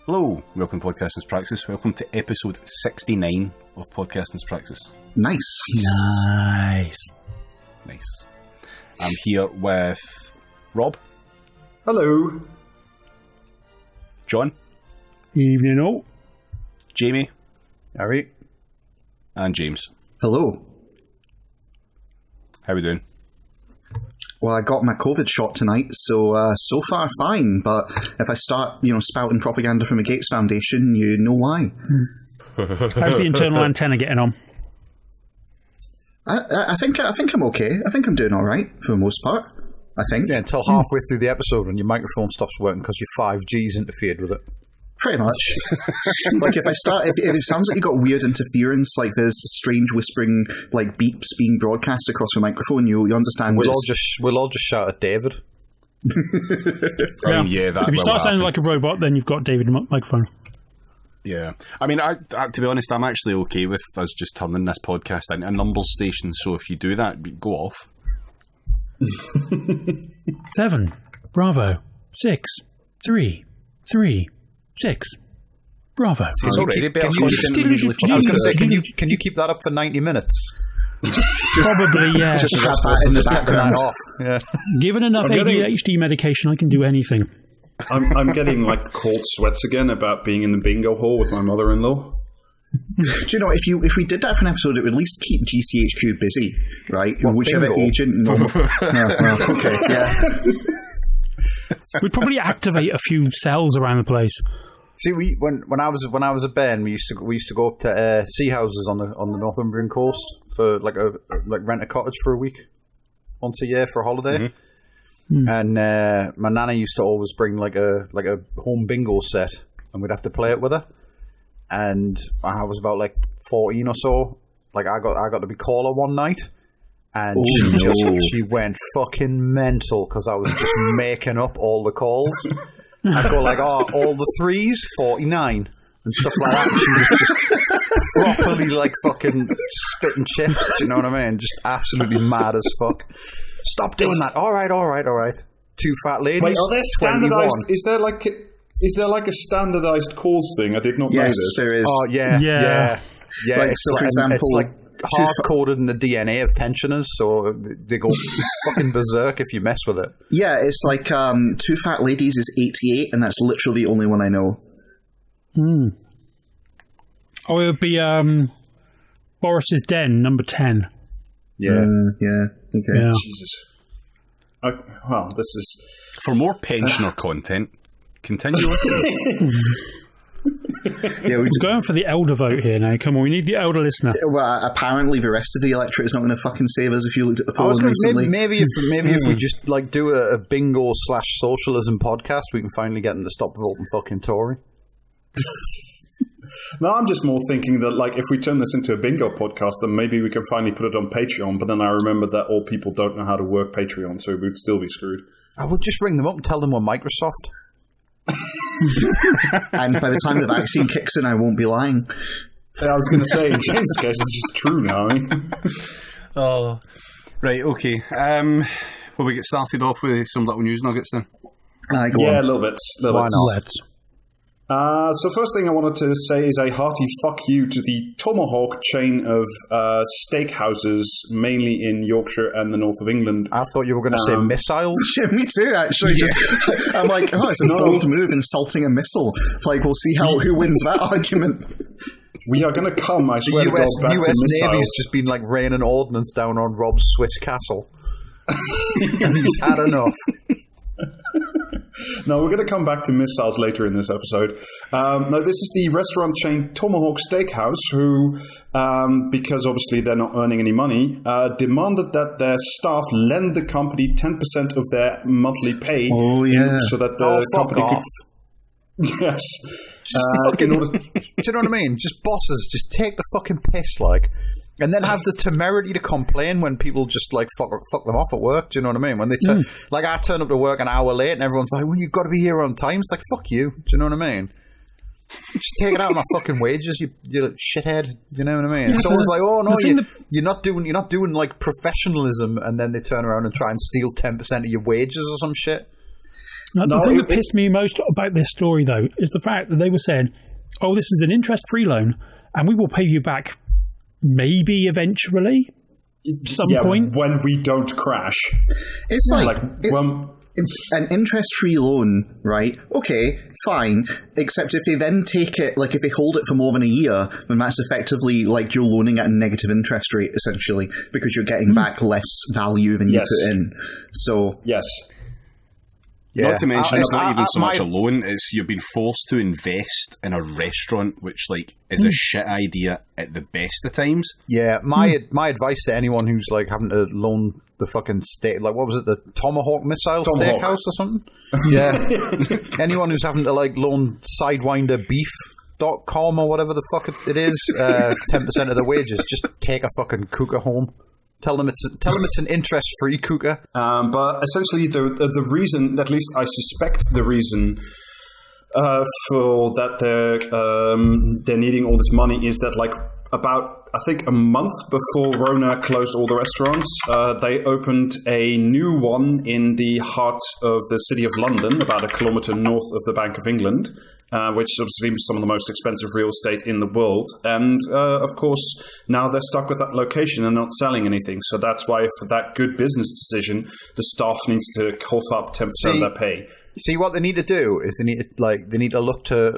Hello, welcome to Podcasting's Praxis. Welcome to episode 69 of Podcasting's Praxis. Nice. I'm here with Rob. Hello. John. Evening all. Jamie. Harry. And James. Hello. How are we doing? Well, I got my COVID shot tonight, so far fine. But if I start, spouting propaganda from a Gates Foundation, you know why. How's the internal antenna getting on? I think I'm okay. I think I'm doing all right for the most part. I think. Yeah, until halfway through the episode when your microphone stops working because your 5G's interfered with it. Pretty much. Like if it sounds like you got weird interference, like there's strange whispering, like beeps being broadcast across the microphone, you understand. We'll all just shout at David. Yeah, that if you start sounding like a robot, then you've got David microphone. Yeah, I mean, I to be honest, I'm actually okay with us just turning this podcast into a numbers station. So if you do that, go off. 7, Bravo, 6, 3, 3, 6, Bravo. It's already better. I was going to say, can you keep that up for 90 minutes? Probably, yeah. Just have that in the background. Off. Yeah. Given enough ADHD medication, I can do anything. I'm getting like cold sweats again about being in the bingo hall with my mother-in-law. Do you know, if we did that for an episode, it would at least keep GCHQ busy, right? Whichever bingo? Agent. Okay, yeah. We'd probably activate a few cells around the place. See, when I was a Ben, we used to go up to sea houses on the Northumbrian coast for rent a cottage for a week, once a year for a holiday. Mm-hmm. And my nana used to always bring like a home bingo set, and we'd have to play it with her. And I was about like 14 or so. Like I got to be caller one night, and she went fucking mental because I was just making up all the calls. I'd go like, all the 3s, 49, and stuff like that. And she was just properly like fucking spitting chips. Do you know what I mean? Just absolutely mad as fuck. Stop doing that. All right. 2 fat ladies. Wait, are there standardized? 21. Is there like a standardized calls thing? I did not know Yes, this. there is. Oh yeah. Like, so for example, it's like hard-coded in the DNA of pensioners, so they go fucking berserk if you mess with it. Yeah, it's like 2 fat ladies is 88, and that's literally the only one I know. Oh, it would be Boris's Den, number 10. Yeah. Okay. Yeah. Jesus. Well, this is For more pensioner content, continue listening. Yeah, We're going for the elder vote here now. Come on, we need the elder listener. Well, apparently the rest of the electorate is not going to fucking save us if you looked at the I was polls going recently. maybe if we just like do a bingo / socialism podcast, we can finally get them to stop voting fucking Tory. No, I'm just more thinking that like if we turn this into a bingo podcast, then maybe we can finally put it on Patreon. But then I remembered that all people don't know how to work Patreon, so we'd still be screwed. I would just ring them up and tell them we're Microsoft. And by the time the vaccine kicks in, I won't be lying. I was going to say, in James' case, it's just true now. I mean. Oh, right, okay. Will we get started off with some little news nuggets then? Go Yeah, on. a little bit. Why not? So first thing I wanted to say is a hearty fuck you to the Tomahawk chain of steakhouses, mainly in Yorkshire and the north of England. I thought you were going to say missiles. Yeah, me too, actually. I'm like, it's a bold move insulting a missile. Like, we'll see who wins that argument. We are going to come, I swear to God, back US to missiles. Navy's just been like raining ordnance down on Rob's Swiss castle. And he's had enough. No, we're going to come back to missiles later in this episode. No, this is the restaurant chain Tomahawk Steakhouse, who, because obviously they're not earning any money, demanded that their staff lend the company 10% of their monthly pay. Oh, yeah. So that the company off. could... Yes. Do you know what I mean? Just bosses, just take the fucking piss, like, and then have the temerity to complain when people just like fuck them off at work. Do you know what I mean? When they like, I turn up to work an hour late and everyone's like, "Well, you've got to be here on time." It's like, fuck you. Do you know what I mean? Just take it out of my fucking wages, you shithead. You know what I mean? It's always like, oh no, you're not doing like professionalism, and then they turn around and try and steal 10% of your wages or some shit. Now, the thing that pissed me most about this story, though, is the fact that they were saying, oh, this is an interest-free loan, and we will pay you back maybe eventually, some point. When we don't crash. It's an interest-free loan, right? Okay, fine. Except if they then take it, like if they hold it for more than a year, then that's effectively like you're loaning at a negative interest rate, essentially, because you're getting back less value than you put in. So yes. Yeah. Not to mention, it's not even so much a loan, it's you've been forced to invest in a restaurant, which like is a shit idea at the best of times. Yeah, my advice to anyone who's like having to loan the fucking steak, like what was it, the Tomahawk missile steakhouse or something? Yeah. Anyone who's having to like loan sidewinderbeef.com or whatever the fuck it is, 10% of the wages, just take a fucking cooker home. Tell them it's an interest-free cooker. But essentially, the reason, at least I suspect the reason for that they're needing all this money is that like about, I think, a month before Rona closed all the restaurants, they opened a new one in the heart of the city of London, about a kilometre north of the Bank of England, which is obviously some of the most expensive real estate in the world. And, of course, now they're stuck with that location and not selling anything. So that's why, for that good business decision, the staff needs to cough up 10% of their pay. See, what they need to do is they need to look to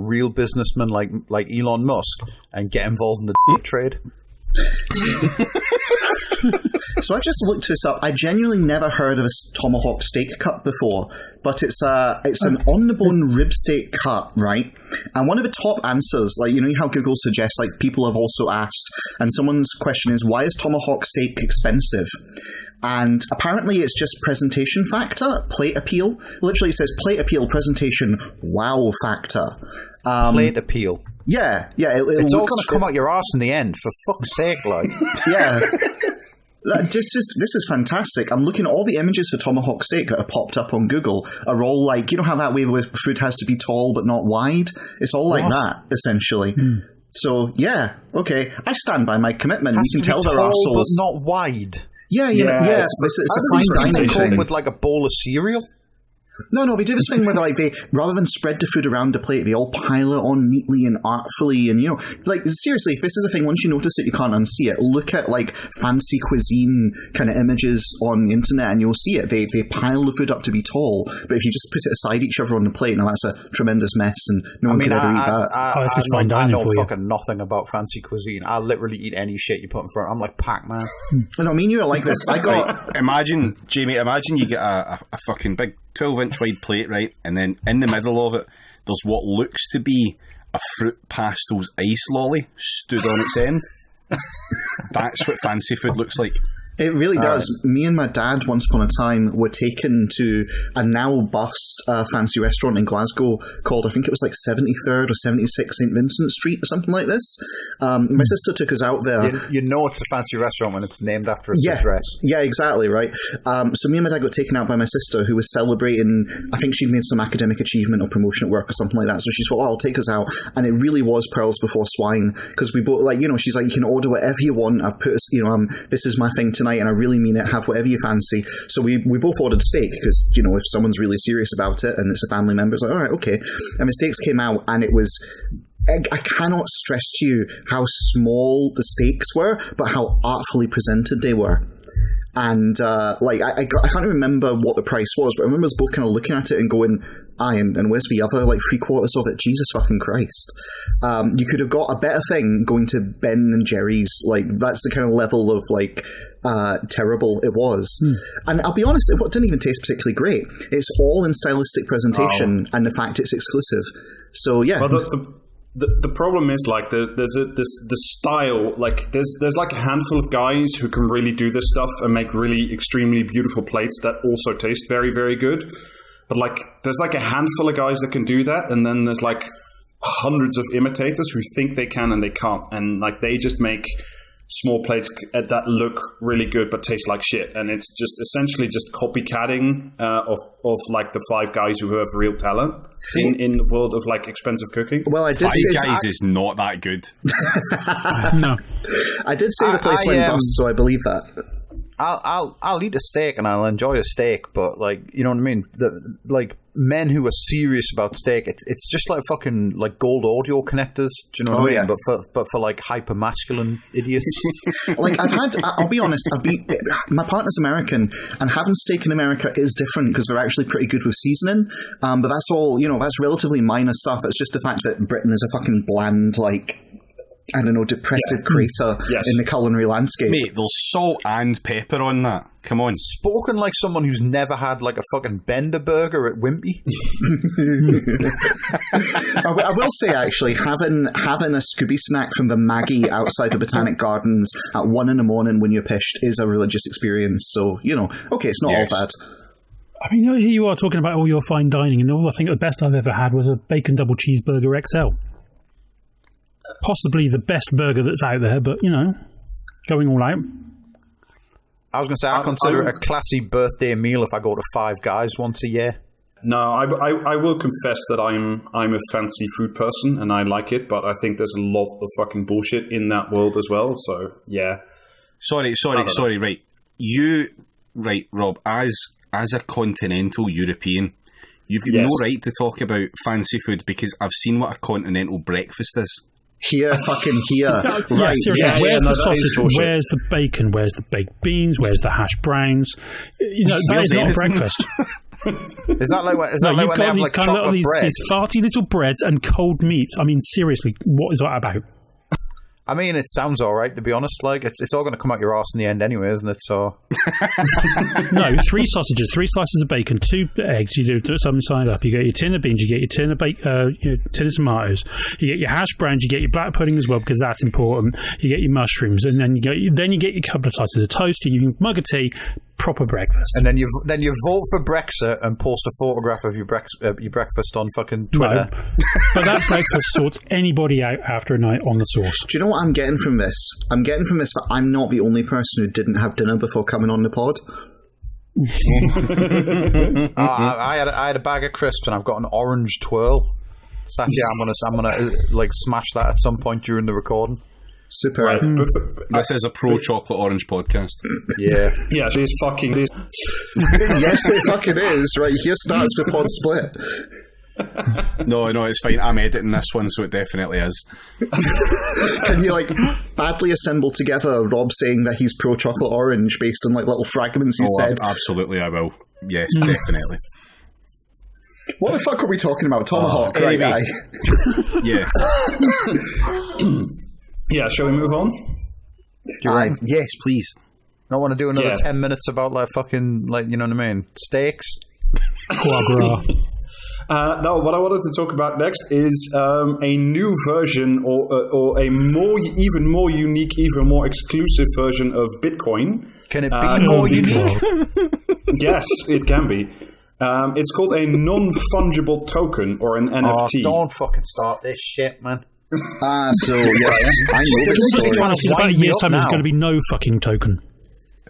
real businessmen like Elon Musk and get involved in the trade. So I just looked this up. I genuinely never heard of a tomahawk steak cut before, but it's an on-the-bone rib steak cut, right? And one of the top answers, like you know how Google suggests, like people have also asked, and someone's question is, why is tomahawk steak expensive? And apparently it's just presentation factor, plate appeal. Literally says plate appeal, presentation, wow factor. Plate appeal. Yeah. It's all going to come out your arse in the end, for fuck's sake, like. Yeah. This is fantastic. I'm looking at all the images for tomahawk steak that are popped up on Google are all like, you know how that way where food has to be tall but not wide? It's all like that, essentially. So, yeah, okay. I stand by my commitment. You can tell they're arseholes. But not wide. Yeah. It's a fine dining thing. With like a bowl of cereal? No, they do this thing where like they, rather than spread the food around the plate, they all pile it on neatly and artfully, and you know, like seriously, if this is a thing, once you notice it, you can't unsee it. Look at like fancy cuisine kind of images on the internet, and you'll see it. They pile the food up to be tall, but if you just put it aside each other on the plate, now that's a tremendous mess, and no one could ever eat that. This is fine dining for you. I know fucking nothing about fancy cuisine. I literally eat any shit you put in front. I'm like Pac-Man. No, I mean you are like this. I got. Imagine, Jamie. You get a fucking big 12-inch wide plate, right? And then in the middle of it, there's what looks to be a fruit pastels ice lolly stood on its end. That's what fancy food looks like. It really does. Me and my dad, once upon a time, were taken to a now bust fancy restaurant in Glasgow called, I think it was like 73rd or 76 St. Vincent Street or something like this. My sister took us out there. You know it's a fancy restaurant when it's named after its address. Yeah, exactly, right. So me and my dad got taken out by my sister, who was celebrating, I think she'd made some academic achievement or promotion at work or something like that. So she thought, I'll take us out. And it really was pearls before swine, because we both, like, you know, she's like, you can order whatever you want. I put, you know, this is my thing tonight, and I really mean it, have whatever you fancy. So we both ordered steak, because, you know, if someone's really serious about it and it's a family member, it's like, all right, okay. And the steaks came out, and it was, I cannot stress to you how small the steaks were, but how artfully presented they were. And I can't remember what the price was, but I remember us both kind of looking at it and going, and where's the other like 3/4 of it? Jesus fucking Christ! You could have got a better thing going to Ben and Jerry's. Like, that's the kind of level of like terrible it was. And I'll be honest, it didn't even taste particularly great. It's all in stylistic presentation and the fact it's exclusive. So yeah. Well, the problem is like the style, like there's like a handful of guys who can really do this stuff and make really extremely beautiful plates that also taste very, very good. But like there's like a handful of guys that can do that, and then there's like hundreds of imitators who think they can and they can't, and like they just make small plates that look really good but taste like shit, and it's just essentially just copycatting of like the 5 guys who have real talent in the world of like expensive cooking. Well, I did 5 Guys is not that good. No, I did say the place went bust, so I believe that. I'll eat a steak and I'll enjoy a steak, but like, you know what I mean? Like men who are serious about steak, it's just like fucking like gold audio connectors. Do you know what I mean? Yeah. But for like hyper masculine idiots. Like I'll be honest, my partner's American, and having steak in America is different because they're actually pretty good with seasoning. But that's all, that's relatively minor stuff. It's just the fact that Britain is a fucking bland, like, I don't know, depressive crater in the culinary landscape. Mate, there's salt and pepper on that. Come on. Spoken like someone who's never had like a fucking Bender burger at Wimpy. I will say, actually, having a Scooby snack from the Maggie outside the Botanic Gardens at 1 a.m. when you're pissed is a religious experience. So, okay, it's not all bad. I mean, here you are talking about all your fine dining, and all I think the best I've ever had was a bacon double cheeseburger XL. Possibly the best burger that's out there, but, going all out. I was going to say, I consider it a classy birthday meal if I go to Five Guys once a year. No, I will confess that I'm a fancy food person and I like it, but I think there's a lot of fucking bullshit in that world as well. So yeah. Sorry. Right, Rob, as a continental European, you've got no right to talk about fancy food because I've seen what a continental breakfast is. Here, fucking here. Right, seriously. Where's the sausage? Where's the bacon? Where's the baked beans? Where's the hash browns? That is not breakfast. Is that like when they have like chocolate bread? These farty little breads and cold meats. I mean, seriously, what is that about? I mean, it sounds all right, to be honest. Like, it's all going to come out your arse in the end anyway, isn't it? So, no, 3 sausages, 3 slices of bacon, 2 eggs. You do something side up. You get your tin of beans. You get your tin of tin of tomatoes. You get your hash browns. You get your black pudding as well because that's important. You get your mushrooms, and then you get your couple of slices of toast. You mug of tea. Proper breakfast. And then you vote for Brexit and post a photograph of your breakfast on fucking Twitter. No, but that breakfast sorts anybody out after a night on the sauce. Do you know what I'm getting from this? I'm getting from this that I'm not the only person who didn't have dinner before coming on the pod. I had a bag of crisps and I've got an orange twirl. So I'm gonna like smash that at some point during the recording. Super. Right. This is a pro-chocolate orange podcast. Yeah. Yeah, it fucking is. Yes, it fucking is. Right, here starts the pod split. No, it's fine. I'm editing this one, so it definitely is. Can you, badly assemble together Rob saying that he's pro-chocolate orange based on, little fragments he said? Absolutely, I will. Yes, definitely. What the fuck are we talking about? Tomahawk, right guy? Yeah. Yeah, shall we move on? Yes, please. Don't want to do another 10 minutes about fucking you know what I mean? Steaks. Foie gras. No, what I wanted to talk about next is a new version or a even more unique, even more exclusive version of Bitcoin. Can it be more unique? Yes, it can be. It's called a non-fungible token or an NFT. Don't fucking start this shit, man. So yes, I know this story. About a year's time, there's going to be no fucking token.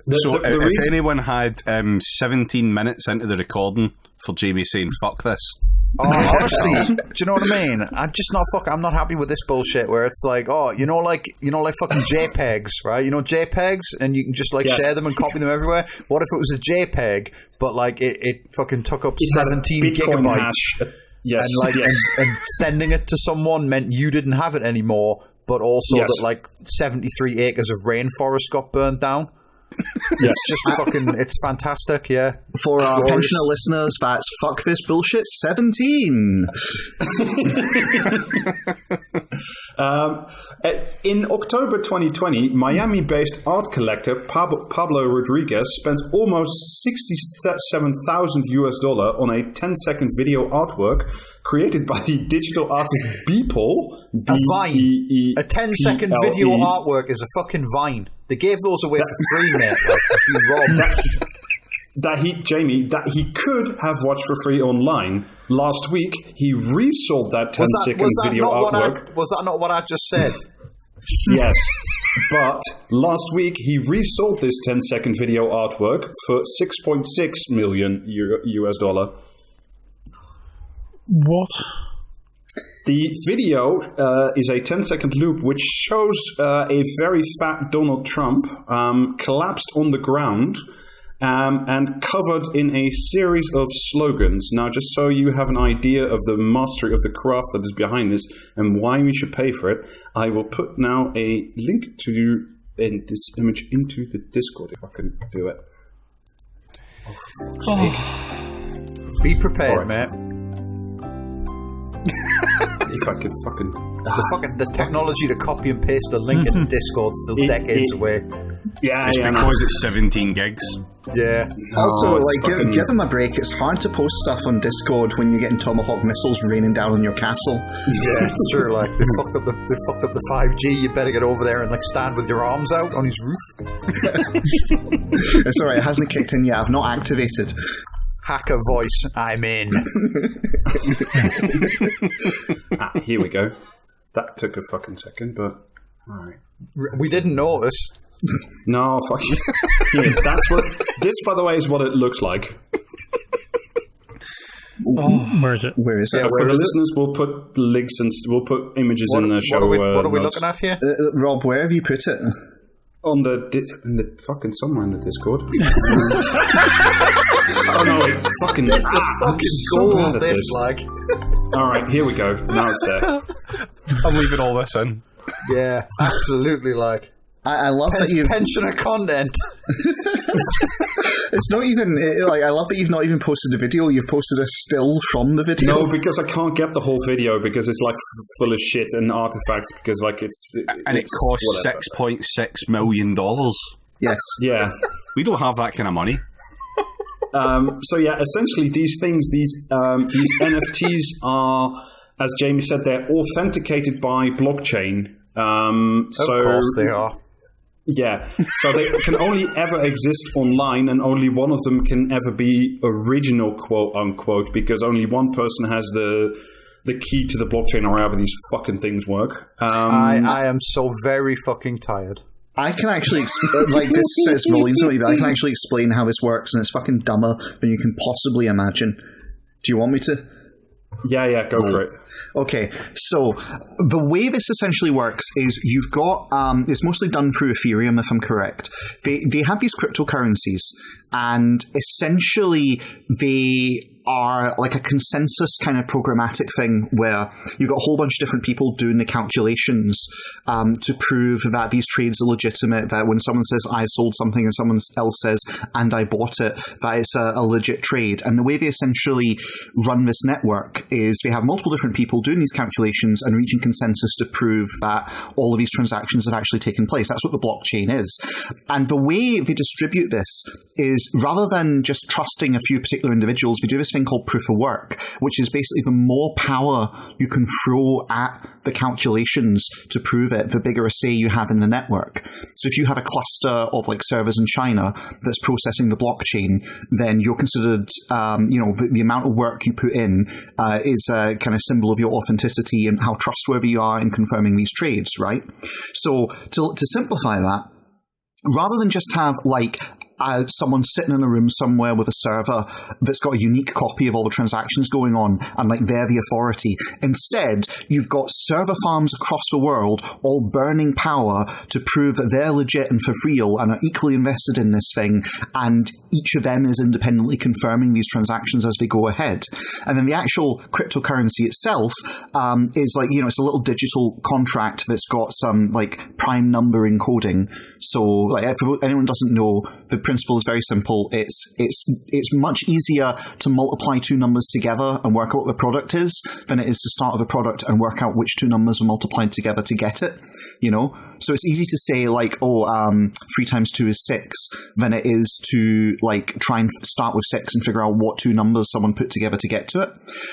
If anyone had 17 minutes into the recording for JB saying "fuck this," honestly, do you know what I mean? I'm not happy with this bullshit where it's like fucking JPEGs, right? JPEGs, and you can just share them and copy them everywhere. What if it was a JPEG, but it fucking took up 17 gigabytes? Hash. Yes, and sending it to someone meant you didn't have it anymore, but also that 73 acres of rainforest got burnt down. Yes. It's just it's fantastic, yeah. For our pensioner listeners, that's fuck this bullshit 17. In October 2020, Miami-based art collector Pablo Rodriguez spent almost $67,000 on a 10-second video artwork created by the digital artist Beeple. A Vine. A 10-second video artwork is a fucking Vine. They gave those away for free, mate. That he could have watched for free online. Last week, he resold that 10-second video artwork. Was that not what I just said? Yes. But last week, he resold this 10-second video artwork for $6.6 million US. What? The video is a 10-second loop which shows a very fat Donald Trump collapsed on the ground and covered in a series of slogans. Now, just so you have an idea of the mastery of the craft that is behind this and why we should pay for it, I will put now a link to this image into the Discord if I can do it. Be prepared, mate. If I could fucking... The technology to copy and paste the link in the Discord still decades away. Yeah, Because it's 17 gigs. Yeah. Also, give them a break. It's hard to post stuff on Discord when you're getting Tomahawk missiles raining down on your castle. Yeah, it's true. Like they fucked up the 5G. You better get over there and stand with your arms out on his roof. It's alright. It hasn't kicked in yet. I've not activated. Hacker voice. I'm in. Here we go. That took a fucking second, but alright. We didn't notice. No, fuck you. Yeah, that's what. This, by the way, is what it looks like. Where is it? Where is it? Yeah, for the listeners, we'll put links and we'll put images in the show. What are we notes. looking at here? Rob, where have you put it? On in the fucking somewhere in the Discord. Oh no! Wait, fucking this is fucking gold. This like. All right, here we go. Now it's there. I'm leaving all this in. Yeah, absolutely. Like. I love that you pensioner content. It's not even I love that you've not even posted a video. You've posted a still from the video. No, because I can't get the whole video because it's full of shit and artifacts. Because it costs $6.6 million. Yes. Yeah. We don't have that kind of money. So yeah, essentially these things, these NFTs are, as Jamie said, they're authenticated by blockchain. Of course they are. Yeah, so they can only ever exist online, and only one of them can ever be original, quote unquote, because only one person has the key to the blockchain, or however these fucking things work. I am so very fucking tired. I can actually this says volumes on me, but I can actually explain how this works, and it's fucking dumber than you can possibly imagine. Do you want me to? Yeah, go for it. Okay, so the way this essentially works is you've got, it's mostly done through Ethereum, if I'm correct. They have these cryptocurrencies, and essentially they are like a consensus kind of programmatic thing where you've got a whole bunch of different people doing the calculations to prove that these trades are legitimate, that when someone says I sold something and someone else says and I bought it, that it's a legit trade. And the way they essentially run this network is they have multiple different people doing these calculations and reaching consensus to prove that all of these transactions have actually taken place. That's what the blockchain is. And the way they distribute this is, rather than just trusting a few particular individuals, we do this thing called proof of work, which is basically the more power you can throw at the calculations to prove it, the bigger a say you have in the network. So if you have a cluster of servers in China that's processing the blockchain, then you're considered, the amount of work you put in is a kind of symbol of your authenticity and how trustworthy you are in confirming these trades, right? So to simplify that, rather than just have someone sitting in a room somewhere with a server that's got a unique copy of all the transactions going on and they're the authority. Instead, you've got server farms across the world all burning power to prove that they're legit and for real and are equally invested in this thing, and each of them is independently confirming these transactions as they go ahead. And then the actual cryptocurrency itself is it's a little digital contract that's got some prime number encoding. So if anyone doesn't know, the principle is very simple. It's much easier to multiply two numbers together and work out what the product is than it is to start with a product and work out which two numbers are multiplied together to get it. So it's easy to say 3 times 2 is 6 than it is to try and start with 6 and figure out what two numbers someone put together to get to it.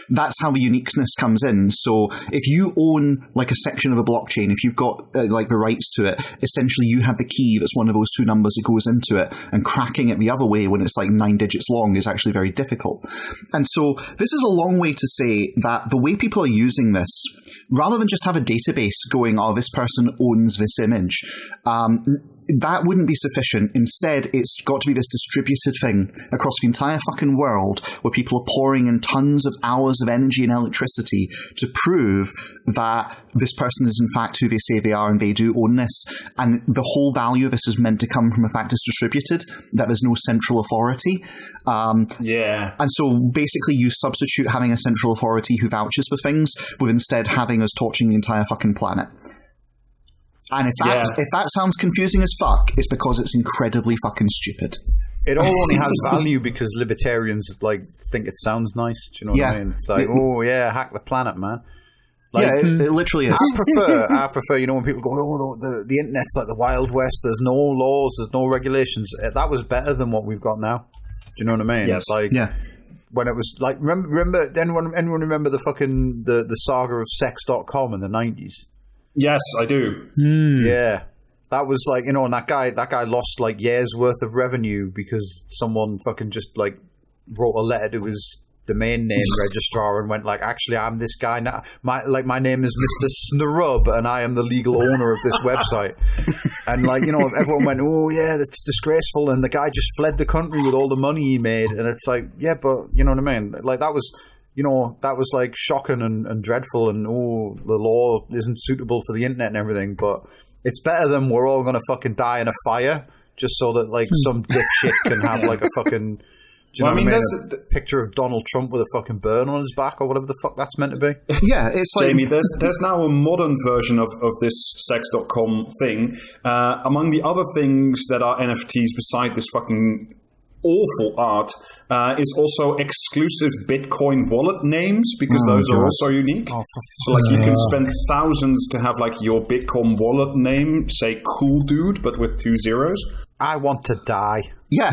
That's how the uniqueness comes in. So if you own a section of a blockchain, if you've got the rights to it, essentially you have the key that's one of those two numbers that goes into it, and cracking it the other way when it's 9 digits long is actually very difficult. And so this is a long way to say that the way people are using this, rather than just have a database going, oh, this person owns this image, that wouldn't be sufficient. Instead, it's got to be this distributed thing across the entire fucking world where people are pouring in tons of hours of energy and electricity to prove that this person is in fact who they say they are and they do own this. And the whole value of this is meant to come from the fact it's distributed, that there's no central authority. And so basically you substitute having a central authority who vouches for things with instead having us torching the entire fucking planet. And if that sounds confusing as fuck, it's because it's incredibly fucking stupid. It all only has value because libertarians like think it sounds nice. Do you know what I mean? It's like, oh yeah, hack the planet, man. Like, it literally is. I prefer, you know, when people go, oh, the internet's like the Wild West. There's no laws, there's no regulations. That was better than what we've got now. Do you know what I mean? Yes. It's like, when it was like, remember anyone remember the fucking the saga of sex.com in the 90s? Yes, I do. Yeah. That was like, you know, and that guy lost like years worth of revenue because someone fucking just like wrote a letter to his domain name registrar and went like, actually, I'm this guy now. My name is Mr. Snurub and I am the legal owner of this website. And like, you know, everyone went, oh yeah, that's disgraceful. And the guy just fled the country with all the money he made. And it's like, yeah, but you know what I mean? Like that was, you know, that was like shocking and dreadful and oh, the law isn't suitable for the internet and everything, but it's better than we're all going to fucking die in a fire just so that like some dipshit can have like a fucking, do you know what I mean? A picture of Donald Trump with a fucking burn on his back or whatever the fuck that's meant to be. Yeah, it's like... Jamie, there's now a modern version of this sex.com thing. Among the other things that are NFTs beside this fucking awful art is also exclusive Bitcoin wallet names because those are also unique. So like you can spend thousands to have like your Bitcoin wallet name say cool dude but with 2 zeros. I want to die. Yeah.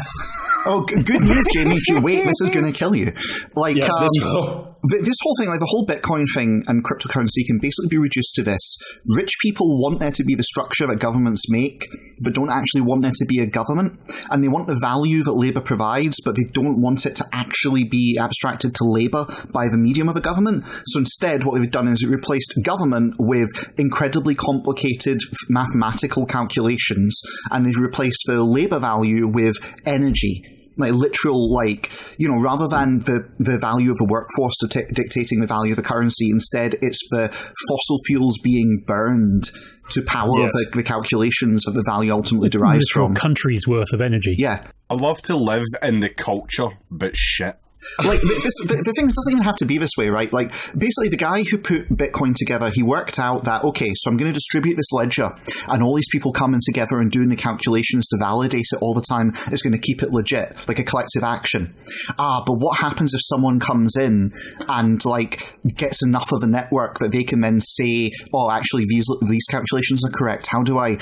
Oh, good news, Jamie. If you wait, this is going to kill you. Like, yes, this will. This whole thing, like the whole Bitcoin thing and cryptocurrency can basically be reduced to this. Rich people want there to be the structure that governments make, but don't actually want there to be a government. And they want the value that Labour provides, but they don't want it to actually be abstracted to Labour by the medium of a government. So instead, what they've done is it replaced government with incredibly complicated mathematical calculations, and they've replaced the Labour value with energy. Like literal, like, you know, rather than the value of the workforce dictating the value of the currency, instead it's the fossil fuels being burned to power the calculations that the value ultimately derives from. Countries worth of energy. Yeah. I love to live in the culture, but shit. Like the thing is, it doesn't even have to be this way, right? Like basically the guy who put Bitcoin together, he worked out that, okay, so I'm going to distribute this ledger and all these people coming together and doing the calculations to validate it all the time is going to keep it legit, like a collective action. But what happens if someone comes in and like gets enough of a network that they can then say, oh, actually these calculations are correct. How do I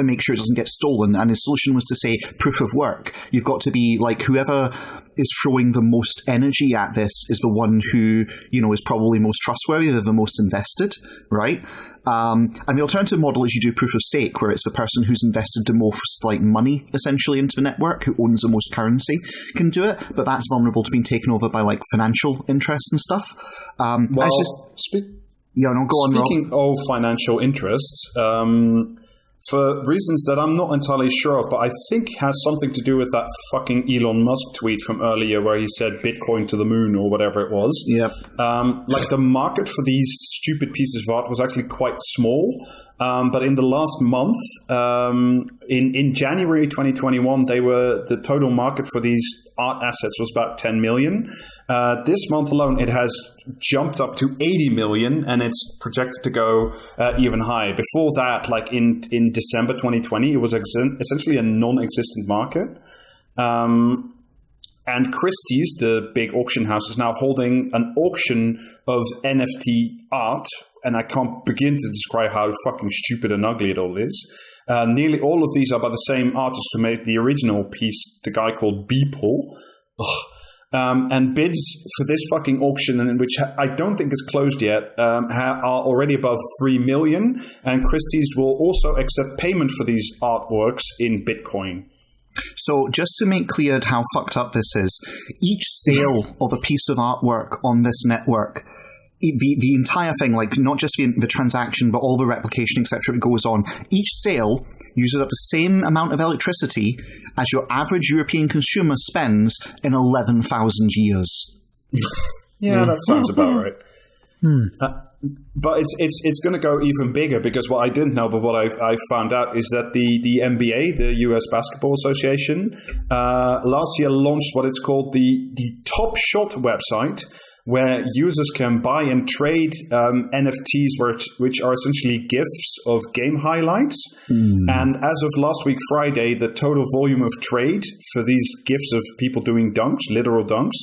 make sure it doesn't get stolen? And his solution was to say proof of work. You've got to be like whoever is throwing the most energy at this is the one who, you know, is probably most trustworthy, they're the most invested, right? And the alternative model is you do proof of stake, where it's the person who's invested the most like money essentially into the network, who owns the most currency, can do it, but that's vulnerable to being taken over by like financial interests and stuff. Speaking of financial interests, for reasons that I'm not entirely sure of, but I think has something to do with that fucking Elon Musk tweet from earlier where he said Bitcoin to the moon or whatever it was. Yeah. Like the market for these stupid pieces of art was actually quite small. But in the last month, in January 2021, the total market for these art assets was about 10 million. This month alone, it has jumped up to 80 million, and it's projected to go even higher. Before that, like in December 2020, it was essentially a non-existent market. And Christie's, the big auction house, is now holding an auction of NFT art, and I can't begin to describe how fucking stupid and ugly it all is. Nearly all of these are by the same artist who made the original piece, the guy called Beeple. And bids for this fucking auction, and which I don't think is closed yet, are already above 3 million. And Christie's will also accept payment for these artworks in Bitcoin. So just to make clear how fucked up this is, each sale of a piece of artwork on this network the entire thing, like not just the transaction, but all the replication, etc., that goes on. Each sale uses up the same amount of electricity as your average European consumer spends in 11,000 years. Yeah, that sounds about right. But it's going to go even bigger, because what I didn't know, but what I found out, is that the NBA, the US Basketball Association, last year launched what it's called the Top Shot website, where users can buy and trade NFTs, which are essentially GIFs of game highlights. And as of last week, Friday, the total volume of trade for these GIFs of people doing dunks, literal dunks,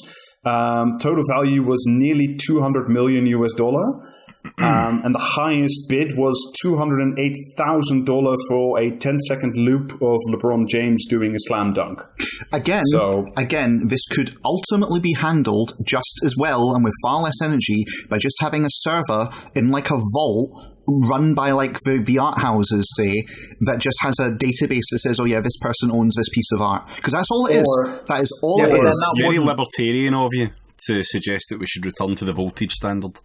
total value was nearly $200 million US. And the highest bid was $208,000 for a 10-second loop of LeBron James doing a slam dunk. Again, this could ultimately be handled just as well and with far less energy by just having a server in like a vault run by like the art houses, say, that just has a database that says, oh yeah, this person owns this piece of art. Because that's all it is. That is all it is. It's very libertarian of you to suggest that we should return to the voltage standard.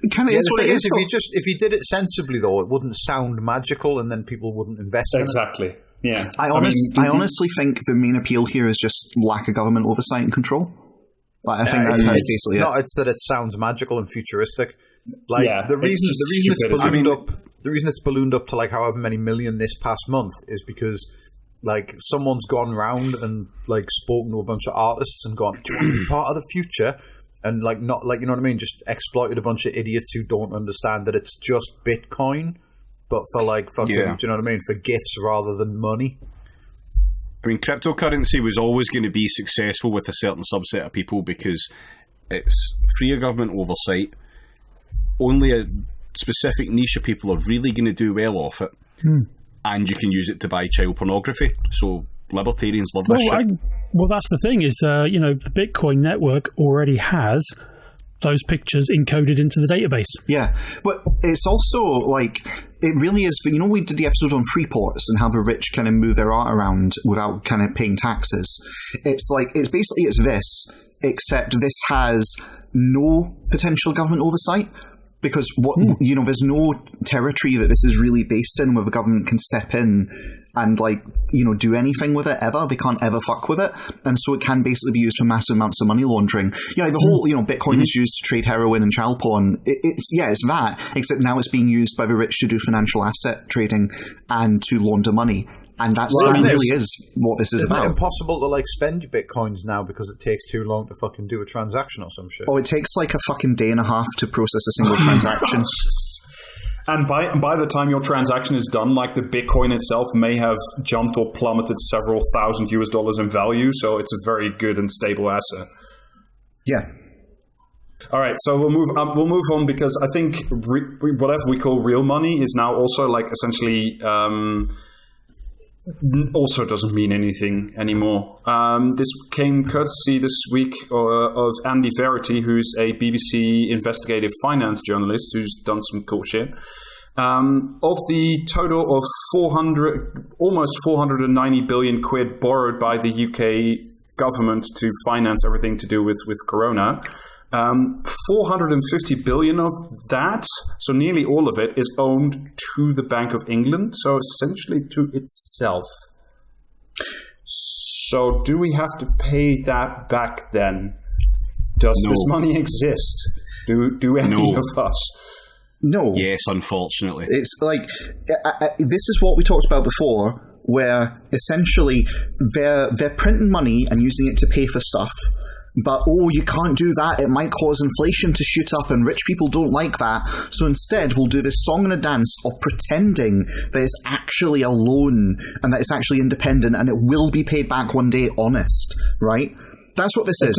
It kind of is what it is. If you did it sensibly, though, it wouldn't sound magical, and then people wouldn't invest in it. Exactly. Yeah. I honestly think the main appeal here is just lack of government oversight and control. Like, I think that's basically it. It's that it sounds magical and futuristic. Like the reason it's ballooned up to like however many million this past month is because like someone's gone round and like spoken to a bunch of artists and gone, do you want to be part of the future? And like not like, you know what I mean, just exploited a bunch of idiots who don't understand that it's just Bitcoin, but for like fucking, do you know what I mean, for gifts rather than money. I mean, cryptocurrency was always going to be successful with a certain subset of people because it's free of government oversight. Only a specific niche of people are really going to do well off it. And you can use it to buy child pornography. So libertarians love this shit. Well, that's the thing is, the Bitcoin network already has those pictures encoded into the database. Yeah, but it's also like, it really is, but we did the episode on free ports and how the rich kind of move their art around without kind of paying taxes. It's like, it's this, except this has no potential government oversight. Because there's no territory that this is really based in where the government can step in and do anything with it ever. They can't ever fuck with it, and so it can basically be used for massive amounts of money laundering. The whole Bitcoin is used to trade heroin and child porn. It's that, except now it's being used by the rich to do financial asset trading and to launder money. And that really is what this is about. Isn't it impossible to spend your bitcoins now because it takes too long to fucking do a transaction or some shit? Oh, it takes a fucking day and a half to process a single transaction. And by the time your transaction is done, the Bitcoin itself may have jumped or plummeted several thousand US in value, so it's a very good and stable asset. Yeah. All right, so we'll move on because I think whatever we call real money is now also essentially also doesn't mean anything anymore. This came courtesy this week of Andy Verity, who's a BBC investigative finance journalist who's done some cool shit. Of the total of almost 490 billion quid borrowed by the UK government to finance everything to do with Corona, 450 billion of that, so nearly all of it, is owned to the Bank of England, so essentially to itself. So do we have to pay that back then? Does this money exist? Do any of us? No. Yes, unfortunately. It's this is what we talked about before, where essentially they're printing money and using it to pay for stuff. But, you can't do that. It might cause inflation to shoot up, and rich people don't like that. So instead, we'll do this song and a dance of pretending that it's actually a loan and that it's actually independent and it will be paid back one day honest, right? That's what this is.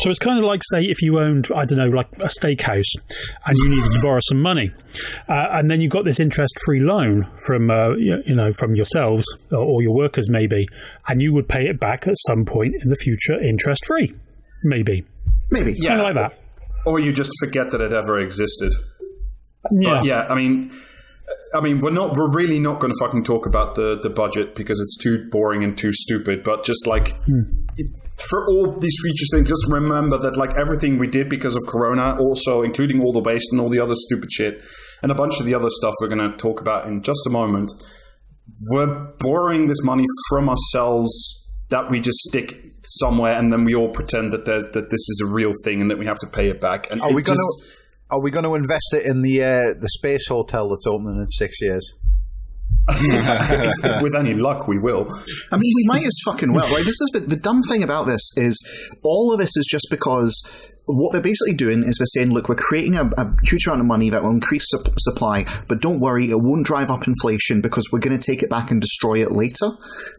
So it's kind of like, say, if you owned, I don't know, like a steakhouse and you needed to borrow some money, and then you got this interest-free loan from, from yourselves or your workers maybe, and you would pay it back at some point in the future interest-free, maybe. Maybe. Kind of like that. Or you just forget that it ever existed. Yeah. But yeah, I mean, we're really not going to fucking talk about the budget because it's too boring and too stupid. But just for all these future things, just remember that like everything we did because of Corona, also including all the waste and all the other stupid shit, and a bunch of the other stuff we're going to talk about in just a moment, we're borrowing this money from ourselves that we just stick somewhere, and then we all pretend that this is a real thing and that we have to pay it back. And are we going to invest it in the space hotel that's opening in 6 years? With any luck, we will. I mean, we might as fucking well. Like, this is the dumb thing about this is all of this is just because what they're basically doing is they're saying, look, we're creating a huge amount of money that will increase supply, but don't worry, it won't drive up inflation because we're going to take it back and destroy it later,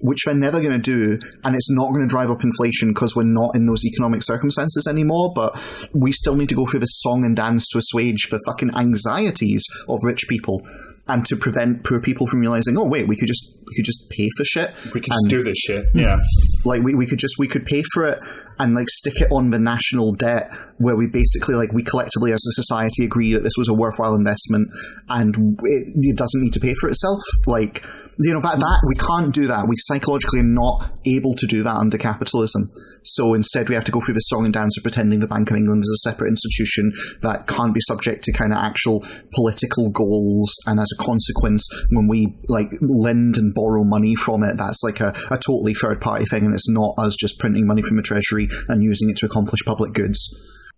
which they're never going to do, and it's not going to drive up inflation because we're not in those economic circumstances anymore, but we still need to go through this song and dance to assuage the fucking anxieties of rich people. And to prevent poor people from realizing, oh wait, we could just pay for shit. We could just do this shit. Yeah, like we could pay for it and like stick it on the national debt, where we basically like we collectively as a society agree that this was a worthwhile investment, and it doesn't need to pay for itself. Like, you know, that we can't do that. We psychologically are not able to do that under capitalism. So instead, we have to go through the song and dance of pretending the Bank of England is a separate institution that can't be subject to kind of actual political goals. And as a consequence, when we like lend and borrow money from it, that's like a totally third party thing, and it's not us just printing money from the treasury and using it to accomplish public goods.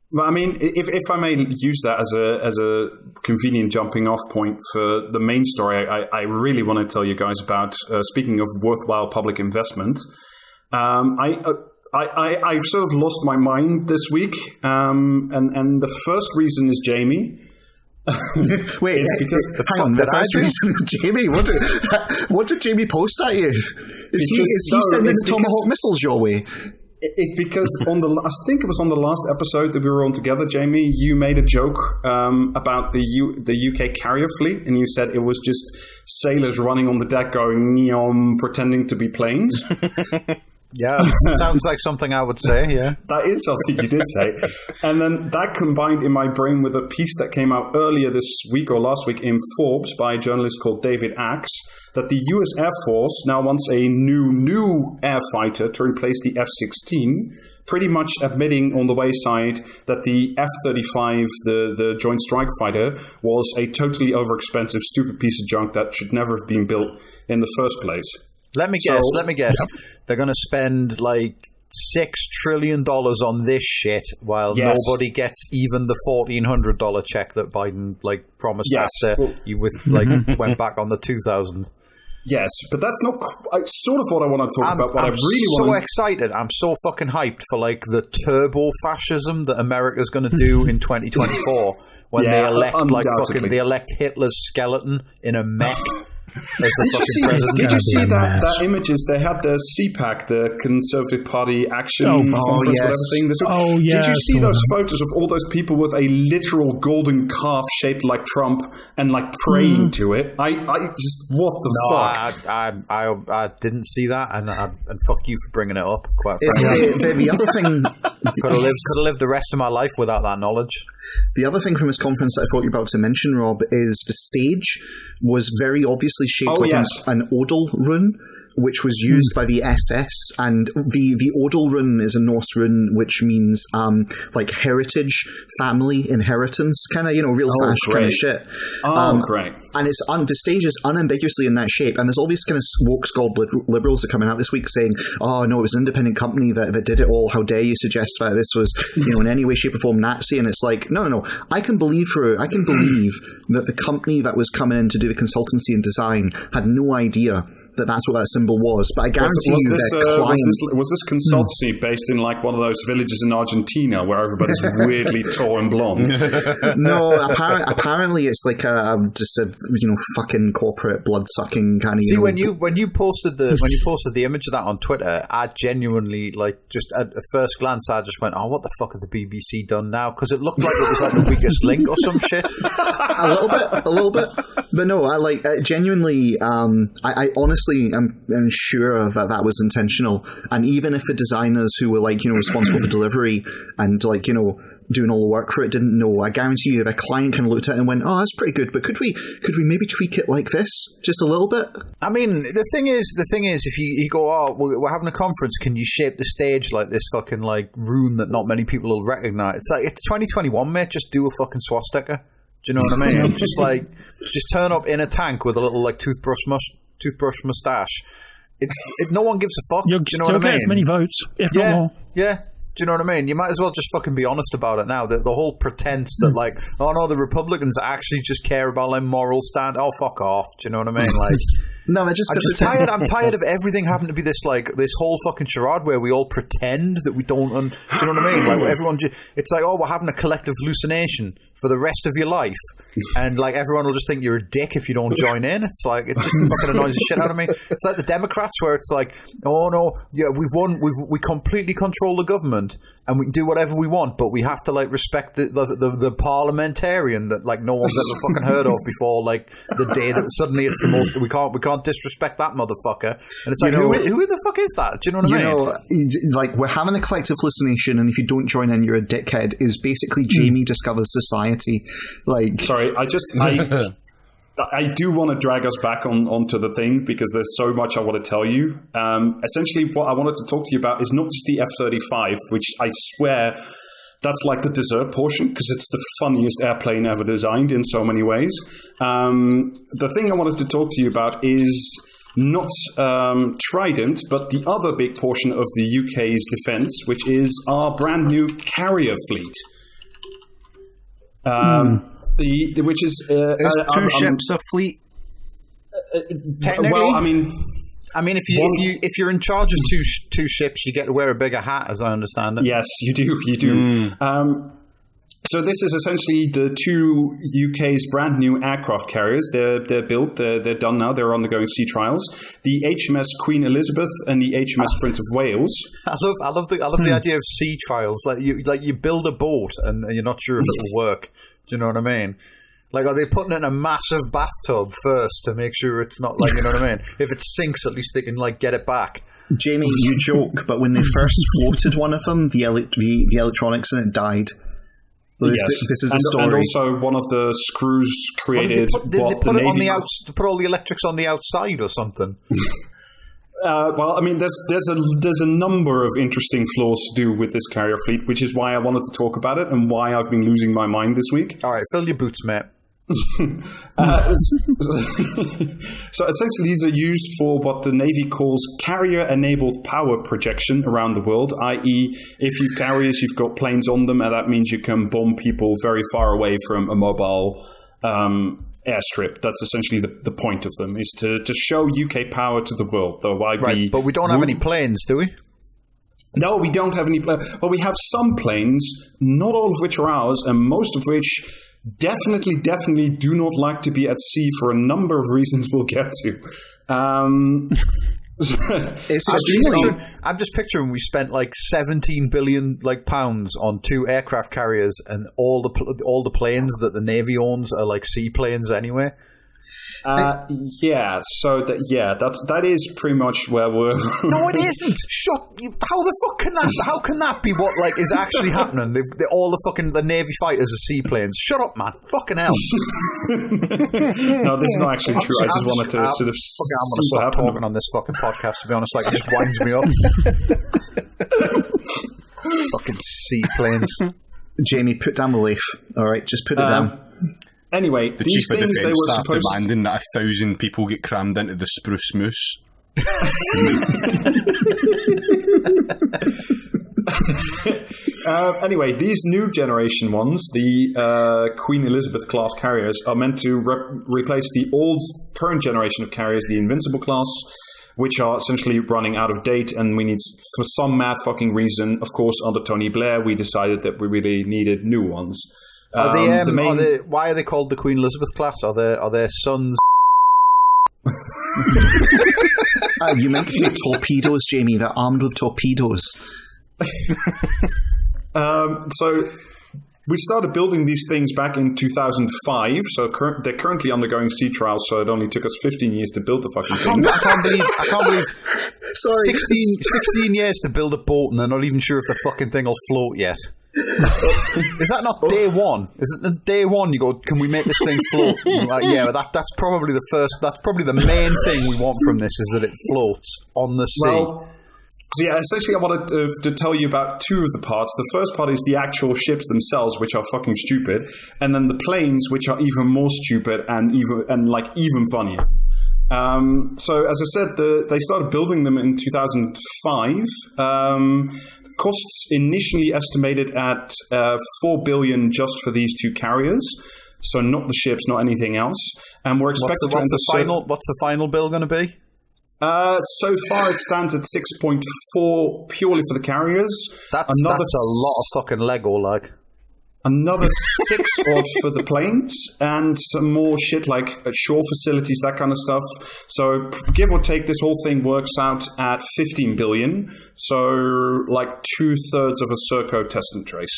Well, I mean, if I may use that as a convenient jumping off point for the main story, I really want to tell you guys about. Speaking of worthwhile public investment, I've sort of lost my mind this week, and the first reason is Jamie. Wait, because hang on. The first reason is Jamie. What did Jamie post at you? Is he sending Tomahawk missiles your way? It's because I think it was on the last episode that we were on together, Jamie, you made a joke about the UK carrier fleet, and you said it was just sailors running on the deck going neon, pretending to be planes. Yeah, sounds like something I would say, yeah. That is something you did say. And then that combined in my brain with a piece that came out earlier this week or last week in Forbes by a journalist called David Axe, that the US Air Force now wants a new air fighter to replace the F-16, pretty much admitting on the wayside that the F-35, the Joint Strike Fighter, was a totally overexpensive, stupid piece of junk that should never have been built in the first place. Let me guess. Yep. They're going to spend like $6 trillion on this shit while nobody gets even the $1,400 check that Biden like promised us you with like went back on the 2000. Yes, but that's not sort of what I want to talk about. What I really want. Excited! I'm so fucking hyped for like the turbo fascism that America's going to do in 2024 when they elect Hitler's skeleton in a mech. Did you see that images? They had the CPAC, the Conservative Party Action Conference, whatever thing. Did you see those photos of all those people with a literal golden calf shaped like Trump and like praying to it? I just what the fuck? I didn't see that, and fuck you for bringing it up. Quite frankly, the other thing could have lived the rest of my life without that knowledge. The other thing from this conference that I thought you were about to mention, Rob, is the stage was very obviously shaped like an odal rune, which was used by the SS, and the odal rune is a Norse rune which means like heritage, family, inheritance, kind of, you know, real flash kind of shit. Great. And it's the stage is unambiguously in that shape, and there's all these kind of woke skulled liberals that are coming out this week saying, oh no, it was an independent company that did it all, how dare you suggest that this was, you know, in any way, shape or form Nazi. And it's like, no, I can believe that the company that was coming in to do the consultancy and design had no idea that's what that symbol was, but I guarantee was this consultancy based in like one of those villages in Argentina where everybody's weirdly tall and blonde? No, apparently it's like just a fucking corporate blood sucking kind of. See, when you posted the image of that on Twitter, I genuinely like just at first glance I just went, oh, what the fuck have the BBC done now? Because it looked like it was like the weakest link or some shit. A little bit, but no, I genuinely, I honestly obviously, I'm sure that was intentional. And even if the designers who were responsible for delivery and doing all the work for it didn't know, I guarantee you, the client kind of looked at it and went, "Oh, that's pretty good, but could we maybe tweak it like this, just a little bit?" I mean, the thing is, if you go, "Oh, we're having a conference, can you shape the stage like this fucking room that not many people will recognize?" It's like, it's 2021, mate. Just do a fucking swastika. Do you know what I mean? just turn up in a tank with a little toothbrush mustache. No one gives a fuck. You'll do you know still what I get mean? as many votes, if not more. Yeah. Do you know what I mean? You might as well just fucking be honest about it now. The whole pretense that oh no, the Republicans actually just care about moral stand. Oh, fuck off. Do you know what I mean? No, I'm tired of everything having to be this whole fucking charade where we all pretend that we don't. Do you know what I mean? Everyone, it's like, oh, we're having a collective hallucination for the rest of your life, and everyone will just think you're a dick if you don't join in. It's it just fucking annoys the shit out of me. It's like the Democrats where it's like, oh no, yeah, we've won, we completely control the government and we can do whatever we want, but we have to respect the parliamentarian that no one's ever fucking heard of before, the day that suddenly it's the most, we can't disrespect that motherfucker. And it's who the fuck is that? Do you know what I mean? We're having a collective hallucination, and if you don't join in, you're a dickhead, is basically Jamie discovers society. Sorry, I do want to drag us back onto the thing because there's so much I want to tell you. Essentially, what I wanted to talk to you about is not just the F-35, which I swear that's the dessert portion because it's the funniest airplane ever designed in so many ways. The thing I wanted to talk to you about is not Trident, but the other big portion of the UK's defence, which is our brand new carrier fleet. Which is two ships a fleet. Technically, well, I mean, if you're in charge of two ships, you get to wear a bigger hat, as I understand it. Yes, you do. So this is essentially the two UK's brand new aircraft carriers. They're built. They're done now. They're undergoing sea trials. The HMS Queen Elizabeth and the HMS Prince of Wales. I love the idea of sea trials. You build a boat and you're not sure if it will work. Do you know what I mean? Are they putting it in a massive bathtub first to make sure it's not you know what I mean? If it sinks, at least they can get it back. Jamie, you joke, but when they first floated one of them, the electronics in it died. Yes. This is a story. And also one of the screws created. Did they put it on the to put all the electrics on the outside or something? Well, I mean, there's a number of interesting flaws to do with this carrier fleet, which is why I wanted to talk about it and why I've been losing my mind this week. All right, fill your boots, mate. So essentially these are used for what the Navy calls carrier-enabled power projection around the world, i.e. if you've carriers, you've got planes on them, and that means you can bomb people very far away from a mobile airstrip. That's essentially the point of them, is to show UK power to the world. Though but we don't have any planes, do we? No, we don't have any planes. Well, we have some planes, not all of which are ours, and most of which definitely do not like to be at sea for a number of reasons we'll get to. I'm just picturing we spent 17 billion pounds on two aircraft carriers, and all the planes that the Navy owns are seaplanes anyway. Yeah, so that is pretty much where we're. No, it isn't. How can that be what is actually happening? All the Navy fighters are seaplanes. Shut up, man! Fucking hell. No, this is not actually true. I just wanted to sort of. I'm going to stop talking on this fucking podcast. To be honest, it just winds me up. Fucking seaplanes. Jamie, put down the leaf. All right, just put it down. Anyway, the these chief of things defence they were staff supposed demanding that 1,000 people get crammed into the Spruce Moose. Anyway, these new generation ones, the Queen Elizabeth class carriers, are meant to replace the current generation of carriers, the Invincible class, which are essentially running out of date, and we need, for some mad fucking reason, of course, under Tony Blair, we decided that we really needed new ones. Why are they called the Queen Elizabeth class? Are their sons? You meant to say torpedoes, Jamie. They're armed with torpedoes. So We started building these things back in 2005, so they're currently undergoing sea trials, so it only took us 15 years to build the fucking thing. I can't believe Sorry. 16 years to build a boat and they're not even sure if the fucking thing will float yet. Is that not day one? Is it day one you go, can we make this thing float? Like, yeah, but that's probably that's probably the main thing we want from this, is that it floats on the sea. Well, so yeah, essentially I wanted to tell you about two of the parts. The first part is the actual ships themselves, which are fucking stupid, and then the planes, which are even more stupid and even funnier. So as I said, they started building them in 2005. Costs initially estimated at $4 billion just for these two carriers. So not the ships, not anything else. And we're expected what's the final bill going to be? So far, it stands at 6.4 purely for the carriers. That's a lot of fucking Lego, like. Another 6 odd for the planes, and some more shit like shore facilities, that kind of stuff. So, give or take, this whole thing works out at 15 billion. So, like 2/3 of a Serco test and trace.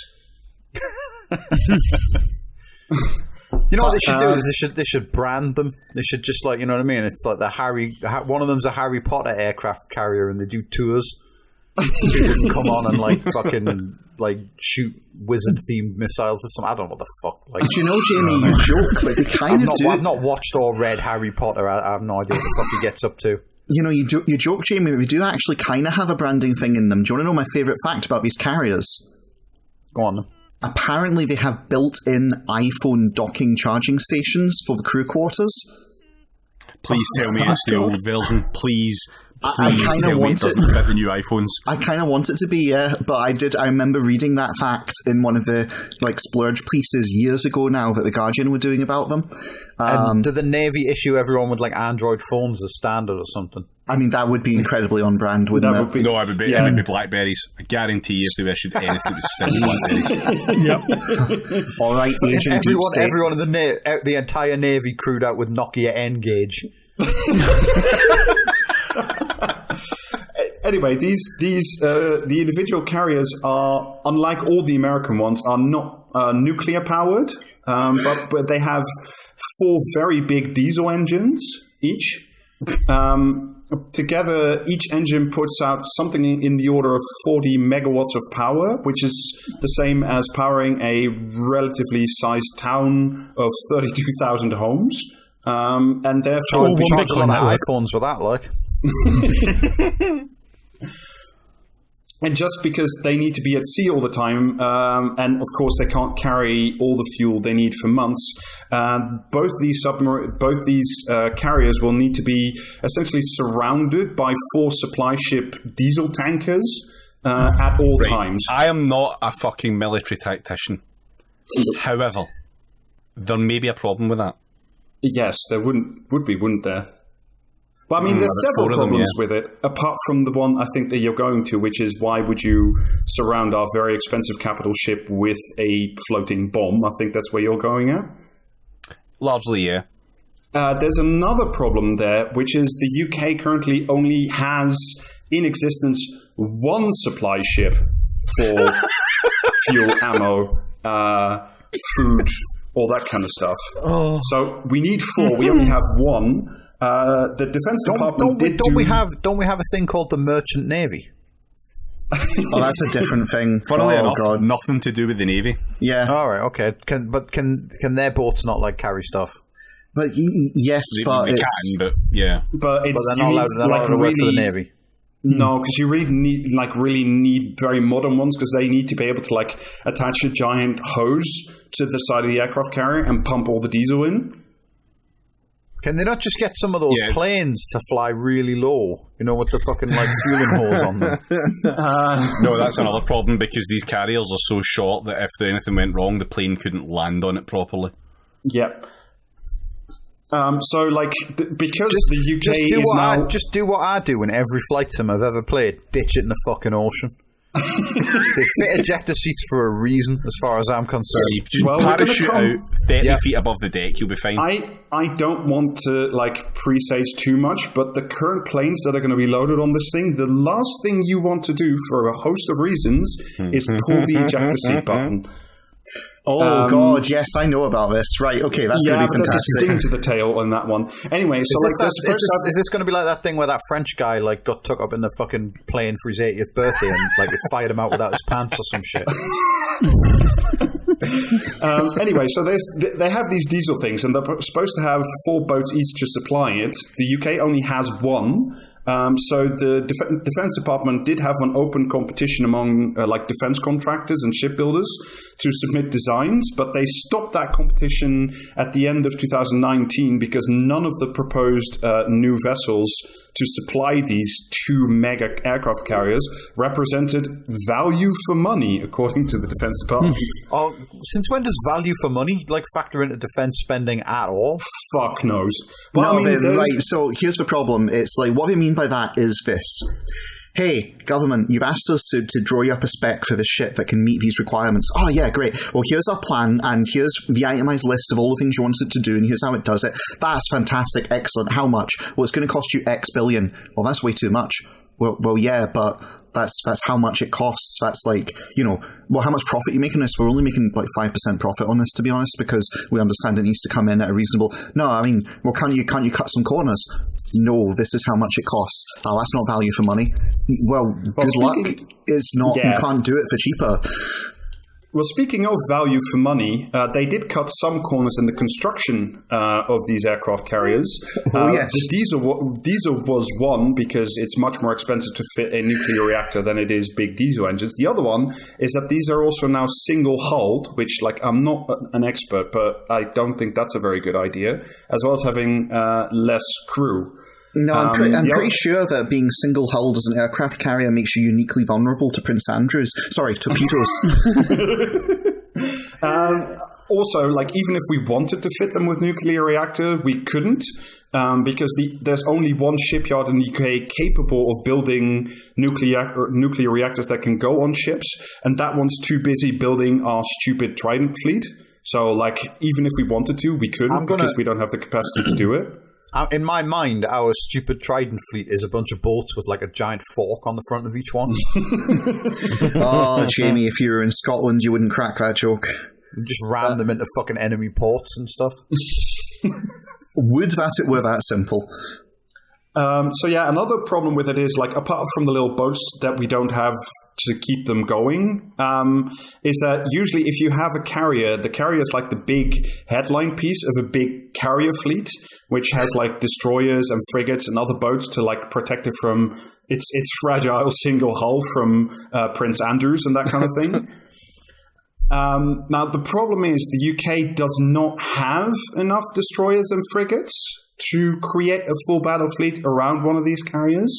You know what they should do is they should brand them. They should just, like, you know what I mean? It's like one of them's a Harry Potter aircraft carrier, and they do tours. People can come on and like fucking like shoot wizard themed missiles or something. I don't know what the fuck. Like, do you know, Jamie, you joke, but they kind of do. I've not watched or read Harry Potter. I have no idea what the fuck he gets up to. You know, you joke, Jamie, but we do actually kind of have a branding thing in them. Do you want to know my favourite fact about these carriers? Go on. Apparently, they have built-in iPhone docking charging stations for the crew quarters. Please tell me it's the old version. Please I kind of want it doesn't fit the new iPhones. I kind of want it to be, yeah, but I remember reading that fact in one of the like splurge pieces years ago now that the Guardian were doing about them. Did the Navy issue everyone with like Android phones as standard or something? I mean, that would be incredibly on brand, wouldn't it? No, it would be Blackberries. I guarantee you, if they issued anything, it would still be Blackberries. Yep. All right, Agent everyone in the entire Navy crewed out with Nokia N-Gage. Anyway, the individual carriers are, unlike all the American ones, are not nuclear powered, but they have 4 very big diesel engines each. Together, each engine puts out something in the order of 40 megawatts of power, which is the same as powering a relatively sized town of 32,000 homes. And therefore, we charge a lot of iPhones for that, like. And just because they need to be at sea all the time, and of course they can't carry all the fuel they need for months, both these carriers will need to be essentially surrounded by 4 supply ship diesel tankers at all times. I am not a fucking military tactician. However, there may be a problem with that. Yes, there would be, wouldn't there? But I mean, there's several problems with it, apart from the one I think that you're going to, which is why would you surround our very expensive capital ship with a floating bomb? I think that's where you're going at. Largely, yeah. There's another problem there, which is the UK currently only has in existence 1 supply ship for fuel, ammo, food, all that kind of stuff. Oh. So we need 4. We only have 1. The Defense Department don't we have a thing called the Merchant Navy? Oh, that's a different thing. Funnily enough, nothing to do with the Navy. Yeah. All right. Okay. Can their boats not like carry stuff? But yes, but they it's can, but yeah. But they're not allowed to work for the Navy. No, because you really need very modern ones, because they need to be able to like attach a giant hose to the side of the aircraft carrier and pump all the diesel in. Can they not just get some of those planes to fly really low? You know, with the fucking like fueling hose on them. No, that's another problem, because these carriers are so short that if anything went wrong, the plane couldn't land on it properly. Yep. So, like, because the UK just do what I do in every flight sim I've ever played. Ditch it in the fucking ocean. They fit ejector seats for a reason, as far as I'm concerned. Well, parachute out 30 feet above the deck, you'll be fine. I don't want to, like, presage too much, but the current planes that are going to be loaded on this thing, the last thing you want to do for a host of reasons is pull the ejector seat button. Oh God, yes, I know about this. Right, okay, that's going to be fantastic. There's a sting to the tail on that one. Anyway, so is this going to be like that thing where that French guy like got took up in the fucking plane for his 80th birthday and like it fired him out without his pants or some shit? Anyway, so they have these diesel things, and they're supposed to have 4 boats each to supply it. The UK only has 1. So the Defense Department did have an open competition among like defense contractors and shipbuilders to submit designs, but they stopped that competition at the end of 2019 because none of the proposed new vessels to supply these 2 mega aircraft carriers represented value for money, according to the Defense Department. Oh, since when does value for money like factor into defense spending at all? Fuck knows. Well, no, I mean, right, so here's the problem. It's like, what we mean by that is this. Hey, government, you've asked us to draw you up a spec for this shit that can meet these requirements. Oh, yeah, great. Well, here's our plan, and here's the itemized list of all the things you want it to do, and here's how it does it. That's fantastic, excellent. How much? Well, it's going to cost you X billion. Well, that's way too much. Well, yeah, but that's how much it costs. That's like, well, how much profit are you making this? We're only making like 5% profit on this, to be honest, because we understand it needs to come in at a reasonable. No, I mean, well, can't you cut some corners? No, this is how much it costs. Oh, that's not value for money. Well, good luck. It's not. Yeah. You can't do it for cheaper. Well, speaking of value for money, they did cut some corners in the construction of these aircraft carriers. Yes. The diesel was one because it's much more expensive to fit a nuclear reactor than it is big diesel engines. The other one is that these are also now single-hulled, which, like, I'm not an expert, but I don't think that's a very good idea, as well as having less crew. No, I'm pretty sure that being single-hulled as an aircraft carrier makes you uniquely vulnerable to Prince Andrews. Sorry, torpedoes. Also, like, even if we wanted to fit them with nuclear reactor, we couldn't, because there's only one shipyard in the UK capable of building nuclear reactors that can go on ships, and that one's too busy building our stupid Trident fleet. So, like, even if we wanted to, we couldn't because we don't have the capacity to do it. In my mind, our stupid Trident fleet is a bunch of boats with like a giant fork on the front of each one. Oh, Jamie, if you were in Scotland, you wouldn't crack that joke. You just ram them into fucking enemy ports and stuff. Would that it were that simple? So yeah, another problem with it is, like, apart from the little boats that we don't have to keep them going, is that usually if you have a carrier, the carrier is like the big headline piece of a big carrier fleet, which has like destroyers and frigates and other boats to like protect it from its fragile single hull from Prince Andrews and that kind of thing. Now, the problem is the UK does not have enough destroyers and frigates to create a full battle fleet around one of these carriers.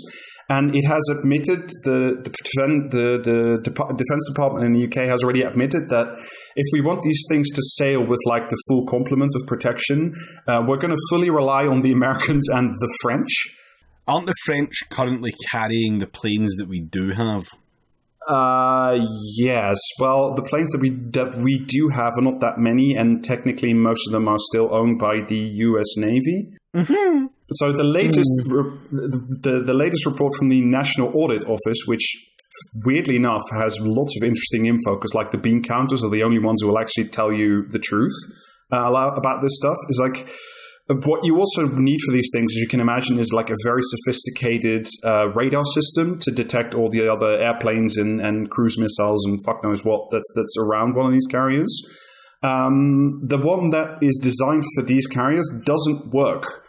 And it has admitted, the Defense Department in the UK has already admitted that if we want these things to sail with like the full complement of protection, we're going to fully rely on the Americans and the French. Aren't the French currently carrying the planes that we do have? Yes. Well, the planes that we do have are not that many, and technically most of them are still owned by the US Navy. Mm-hmm. So the latest the latest report from the National Audit Office, which weirdly enough has lots of interesting info, because like the bean counters are the only ones who will actually tell you the truth about this stuff, is like, what you also need for these things, as you can imagine, is like a very sophisticated radar system to detect all the other airplanes and cruise missiles and fuck knows what that's around one of these carriers. The one that is designed for these carriers doesn't work.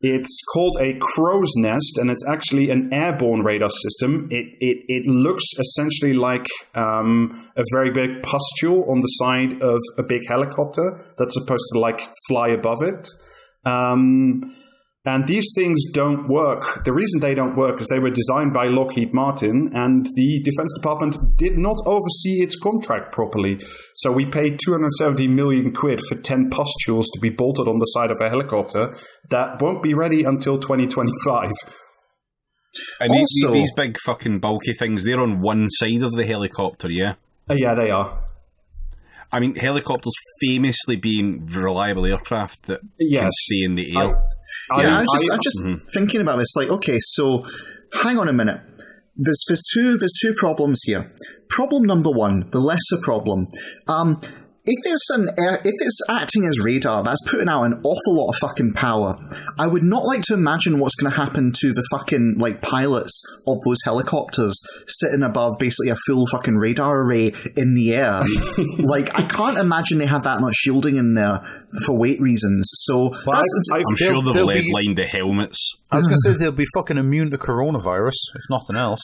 It's called a crow's nest, and it's actually an airborne radar system. It looks essentially like a very big pustule on the side of a big helicopter that's supposed to like fly above it. And these things don't work. The reason they don't work is they were designed by Lockheed Martin, and the Defense Department did not oversee its contract properly. So we paid 270 million quid for 10 pustules to be bolted on the side of a helicopter that won't be ready until 2025. And these big fucking bulky things, they're on one side of the helicopter, yeah? Yeah, they are. I mean, helicopters famously being reliable aircraft that can stay in the air. I'm just thinking about this. Like, okay, so hang on a minute. There's two problems here. Problem number one, the lesser problem. If it's acting as radar, that's putting out an awful lot of fucking power. I would not like to imagine what's going to happen to the fucking, like, pilots of those helicopters sitting above basically a full fucking radar array in the air. Like, I can't imagine they have that much shielding in there for weight reasons. So I'm sure they've lead-lined the helmets. I was going to say they'll be fucking immune to coronavirus, if nothing else.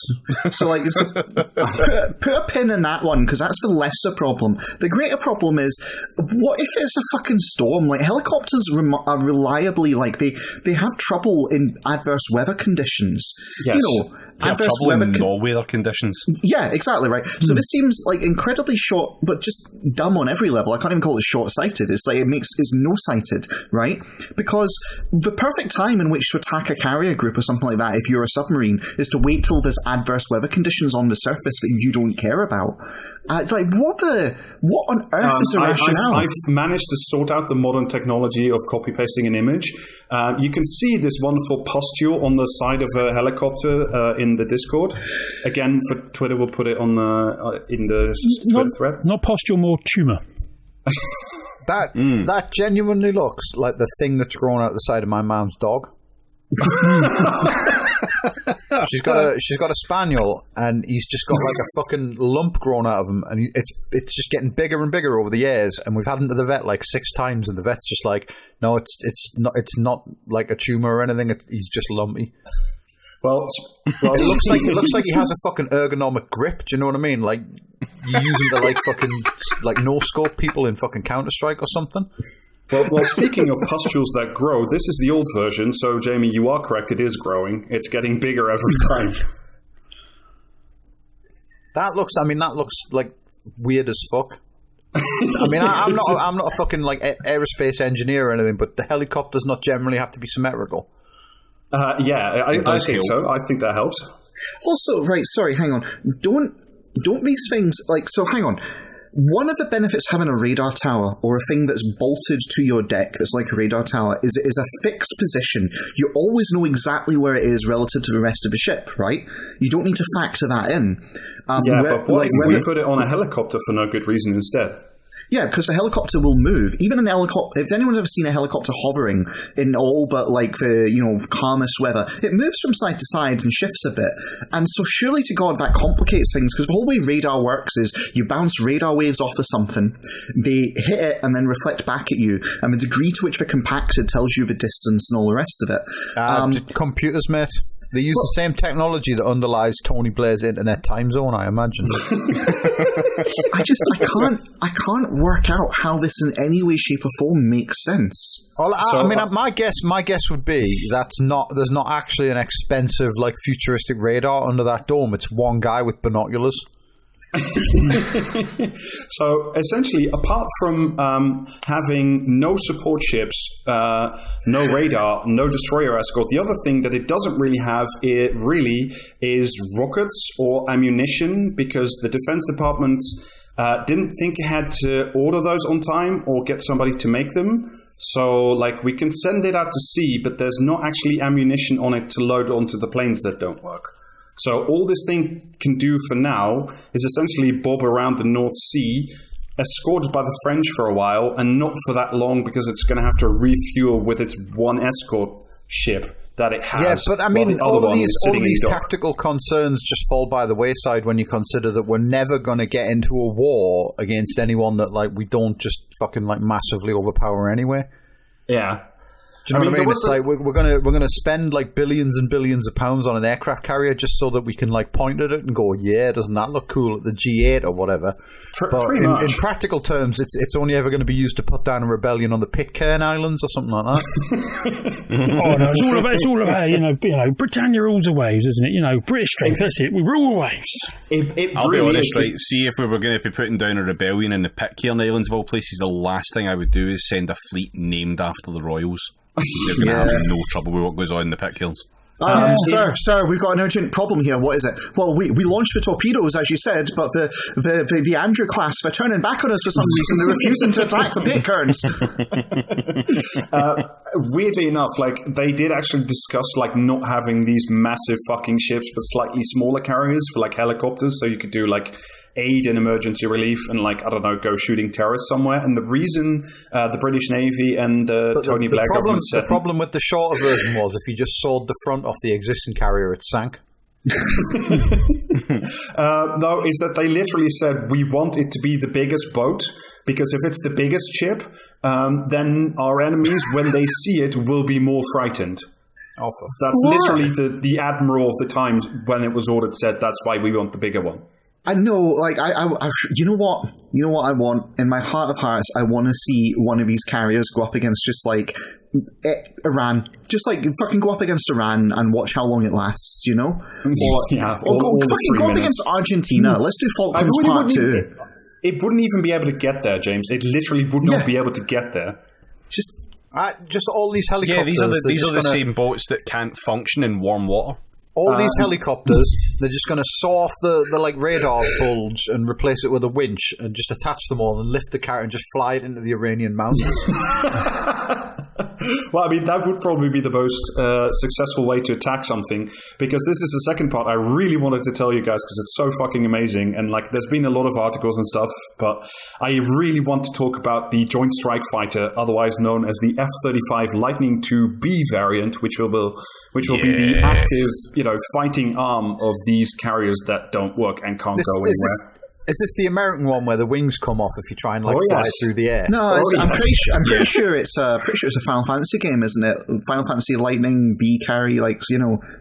So, like, put a pin in that one, because that's the lesser problem. The greater problem is, what if it's a fucking storm? Like, helicopters are reliably, like, they have trouble in adverse weather conditions. Yes. You know, adverse trouble in no-weather conditions. Yeah, exactly, right. So this seems like incredibly short, but just dumb on every level. I can't even call it short-sighted. It's like it's no-sighted, right? Because the perfect time in which to attack a carrier group or something like that, if you're a submarine, is to wait till there's adverse weather conditions on the surface that you don't care about. It's like, what on earth is the rationale? I've managed to sort out the modern technology of copy-pasting an image. You can see this wonderful pustule on the side of a helicopter in the Discord. Again, for Twitter, we'll put it on in the Twitter thread. Not pustule, more tumour. That genuinely looks like the thing that's grown out the side of my mom's dog. She's got a spaniel, and he's just got like a fucking lump grown out of him, and it's just getting bigger and bigger over the years. And we've had him to the vet like 6 times, and the vet's just like, no, it's not like a tumor or anything. He's just lumpy. Well, it looks like he has a fucking ergonomic grip. Do you know what I mean? Like using to like fucking like no scope people in fucking Counter-Strike or something. Well, speaking of pustules that grow, this is the old version. So, Jamie, you are correct. It is growing. It's getting bigger every time. That looks like weird as fuck. I mean, I'm not a fucking like aerospace engineer or anything, but the helicopters not generally have to be symmetrical. Yeah, I think so. I think that helps. Also, right, sorry, hang on. Don't these things, like, so hang on. One of the benefits of having a radar tower or a thing that's bolted to your deck that's like a radar tower is it is a fixed position. You always know exactly where it is relative to the rest of the ship, right? You don't need to factor that in. But what if we put it on a helicopter for no good reason instead? Yeah, because the helicopter will move. Even an helicopter, if anyone's ever seen a helicopter hovering in all but like the calmest weather, it moves from side to side and shifts a bit. And so surely to God that complicates things, because the whole way radar works is you bounce radar waves off of something, they hit it and then reflect back at you, and the degree to which they're compacted tells you the distance and all the rest of it. Computers, mate. They use the same technology that underlies Tony Blair's internet time zone, I imagine. I can't work out how this in any way, shape, or form makes sense. Well, my guess would be there's not actually an expensive like futuristic radar under that dome. It's one guy with binoculars. So essentially, apart from having no support ships, no radar, no destroyer escort, the other thing that it doesn't really have is rockets or ammunition, because the Defense Department didn't think it had to order those on time or get somebody to make them. So, like, we can send it out to sea, but there's not actually ammunition on it to load onto the planes that don't work. So all this thing can do for now is essentially bob around the North Sea, escorted by the French for a while, and not for that long because it's going to have to refuel with its one escort ship that it has. Yeah, but I mean, all of these tactical concerns just fall by the wayside when you consider that we're never going to get into a war against anyone that like we don't just fucking like massively overpower anyway. Yeah. Do you know what I mean? It's like we're gonna spend like billions and billions of pounds on an aircraft carrier just so that we can like point at it and go, yeah, doesn't that look cool at the G8 or whatever? But in practical terms, it's only ever going to be used to put down a rebellion on the Pitcairn Islands or something like that. Oh no, it's all about Britannia rules the waves, isn't it? British strength. That's it. We rule the waves. I'll be honest, right? See, if we were going to be putting down a rebellion in the Pitcairn Islands of all places, the last thing I would do is send a fleet named after the Royals. You're going to have no trouble with what goes on in the Pitcairns. Sir, we've got an urgent problem here. What is it? Well, we launched the torpedoes, as you said, but the Andrew class, they're turning back on us for some reason. They're refusing to attack the Pitcairns. weirdly enough, like they did actually discuss like not having these massive fucking ships, but slightly smaller carriers for like helicopters, so you could do like aid and emergency relief and like, I don't know, go shooting terrorists somewhere. And the reason the British Navy and Tony Blair government said... The problem with the shorter version was if you just sawed the front off the existing carrier, it sank. No, is that they literally said we want it to be the biggest boat, because if it's the biggest ship, then our enemies, when they see it, will be more frightened. That's literally the admiral of the time when it was ordered said that's why we want the bigger one. I know, like, you know what I want? In my heart of hearts, I want to see one of these carriers go up against just, like, Iran. Just, like, fucking go up against Iran and watch how long it lasts, you know? Or go up against Argentina. Let's do Falklands Part 2. It wouldn't even be able to get there, James. It literally would not be able to get there. Just all these helicopters. Yeah, these are the same boats that can't function in warm water. All these helicopters, they're just going to saw off the like radar bulge and replace it with a winch and just attach them all and lift the carrier and just fly it into the Iranian mountains. Well, I mean, that would probably be the most successful way to attack something, because this is the second part I really wanted to tell you guys, because it's so fucking amazing. And like, there's been a lot of articles and stuff, but I really want to talk about the Joint Strike Fighter, otherwise known as the F-35 Lightning II-B variant, which will be the active, fighting arm of these carriers that don't work and can't go anywhere. Is this the American one where the wings come off if you try and fly through the air? No, I'm pretty sure it's a Final Fantasy game, isn't it? Final Fantasy Lightning B carry,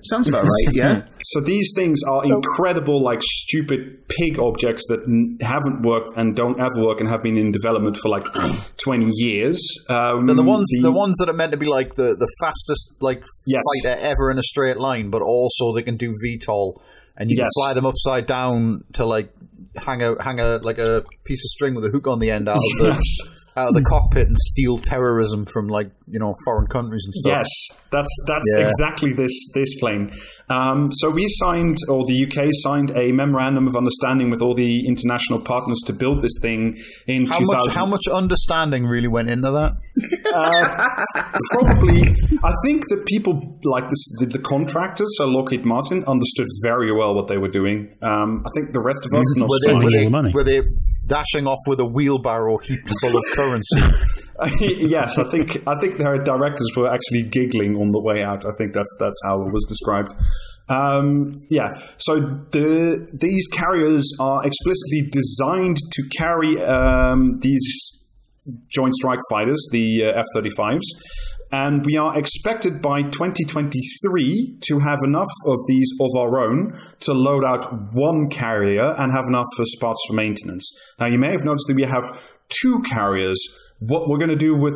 sounds about right. Yeah. So these things are incredible, like stupid pig objects that haven't worked and don't ever work and have been in development for like 20 years. They're the ones that are meant to be like the fastest fighter ever in a straight line, but also they can do VTOL, and you can fly them upside down to like hang a piece of string with a hook on the end out of the cockpit and steal terrorism from foreign countries and stuff. Yes, that's exactly this plane. So we signed, or the UK signed, a memorandum of understanding with all the international partners to build this thing in 2000. How much understanding really went into that? Probably, I think that people like the contractors, so Lockheed Martin, understood very well what they were doing. I think the rest of us not so much. Were they dashing off with a wheelbarrow heaped full of currency? Yes, I think their directors were actually giggling on the way out. I think that's how it was described. So these carriers are explicitly designed to carry these Joint Strike Fighters, the F-35s, and we are expected by 2023 to have enough of these of our own to load out one carrier and have enough for spots for maintenance. Now, you may have noticed that we have two carriers. What we're going to do with